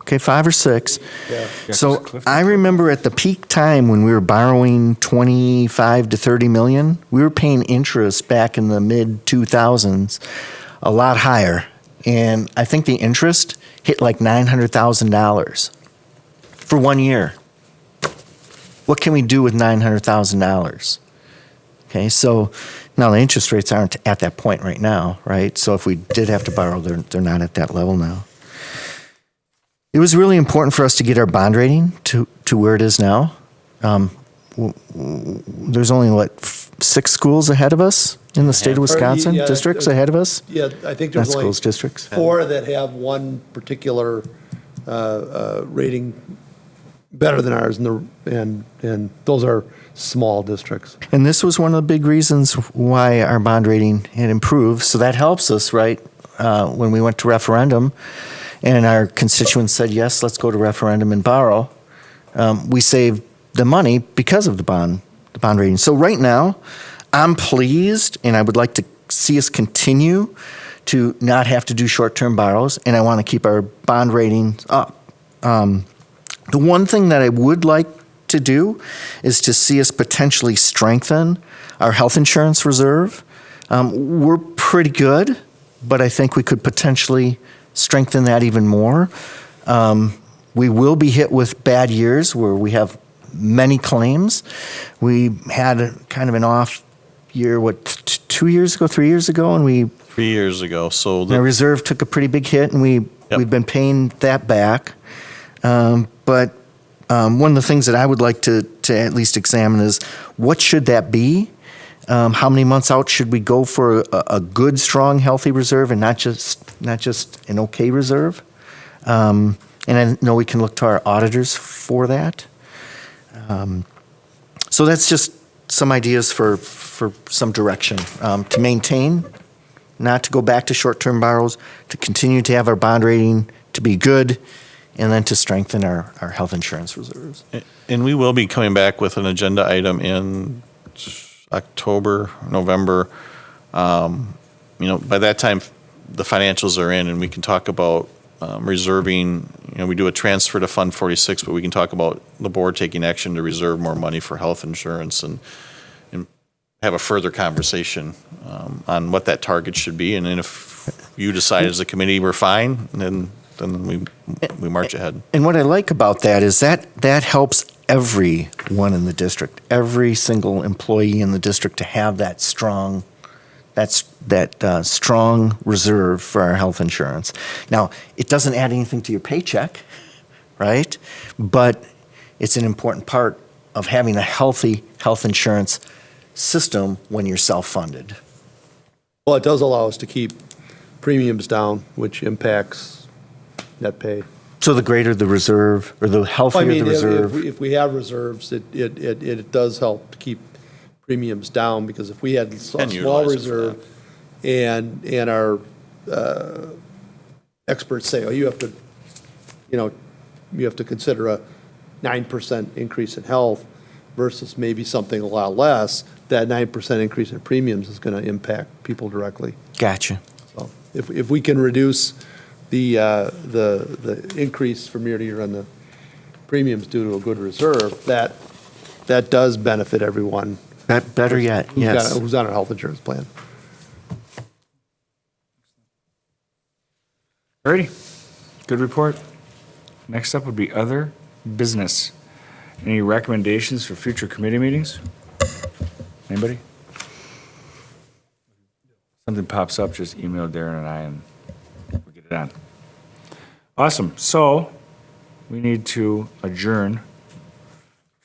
Okay, 5 or 6. yeah. Yeah, So 'cause Cliff- I remember at the peak time when we were borrowing 25 to 30 million, we were paying interest back in the mid 2000s a lot higher. And I think the interest hit like $900,000 for 1 year. What can we do with $900,000? Okay, so now the interest rates aren't at that point right now, right? So if we did have to borrow, they're not at that level now. It was really important for us to get our bond rating to where it is now. There's only, 6 schools ahead of us in the state of Wisconsin? yeah, Districts ahead of us? Yeah, I think Not there's only schools, districts. 4 that have one particular rating better than ours, and those are small districts. And this was one of the big reasons why our bond rating had improved. So that helps us, right? When we went to referendum and our constituents said, yes, let's go to referendum and borrow, we saved the money because of the bond rating. So right now, I'm pleased, and I would like to see us continue to not have to do short-term borrows, and I want to keep our bond ratings up. The one thing that I would like to do is to see us potentially strengthen our health insurance reserve. We're pretty good, but I think we could potentially strengthen that even more. We will be hit with bad years where we have many claims. We had kind of an off year, 2 years ago, 3 years ago, and 3 years ago, so our reserve took a pretty big hit, and we've been paying that back. But one of the things that I would like to at least examine is what should that be? How many months out should we go for a good, strong, healthy reserve, and not just an okay reserve? And I know we can look to our auditors for that. So that's just some ideas for some direction to maintain, not to go back to short-term borrows, to continue to have our bond rating to be good, and then to strengthen our health insurance reserves. And we will be coming back with an agenda item in October, November. By that time, the financials are in, and we can talk about reserving. We do a transfer to Fund 46, but we can talk about the board taking action to reserve more money for health insurance and have a further conversation on what that target should be. And then if you decide as a committee we're fine, then we march ahead. And what I like about that is that helps everyone in the district, every single employee in the district, to have that strong reserve for our health insurance. Now, it doesn't add anything to your paycheck, right? But it's an important part of having a healthy health insurance system when you're self-funded. Well, it does allow us to keep premiums down, which impacts net pay. So the greater the reserve, or the healthier I mean, the reserve. if we have reserves, it does help to keep premiums down, because if we had a small utilize it for reserve and our experts say, oh, you have to consider a 9% increase in health versus maybe something a lot less, that 9% increase in premiums is going to impact people directly. Gotcha. So if we can reduce the increase from year to year on the premiums due to a good reserve, that does benefit everyone. Better yet, yes. Who's on a health insurance plan. Alrighty, good report. Next up would be other business. Any recommendations for future committee meetings? Anybody? Something pops up, just email Darren and I, and we'll get it on. Awesome, so we need to adjourn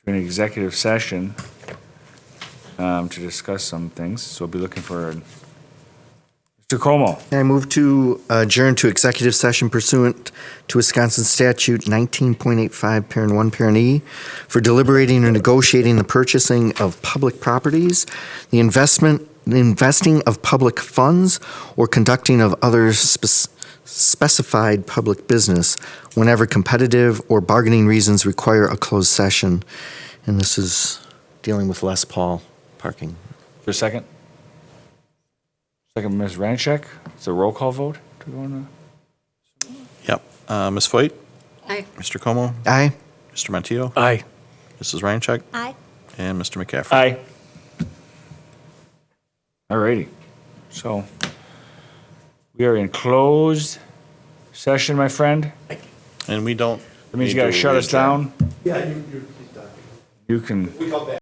to an executive session to discuss some things, so we'll be looking for Mr. Como. I move to adjourn to executive session pursuant to Wisconsin statute 19.85, parent 1, parent E, for deliberating or negotiating the purchasing of public properties, the investing of public funds, or conducting of other specified public business whenever competitive or bargaining reasons require a closed session. And this is dealing with Les Paul parking. For a second? Second, Ms. Ranchek. It's a roll call vote to go on. Yep. Ms. Foyt? Aye. Mr. Como? Aye. Mr. Montijo? Aye. Mrs. Ryanchek? Aye. And Mr. McCaffrey? Aye. All righty. So we are in closed session, my friend. And we don't. That means you need got to shut us adjourn. down. Yeah, you're You can. we come back.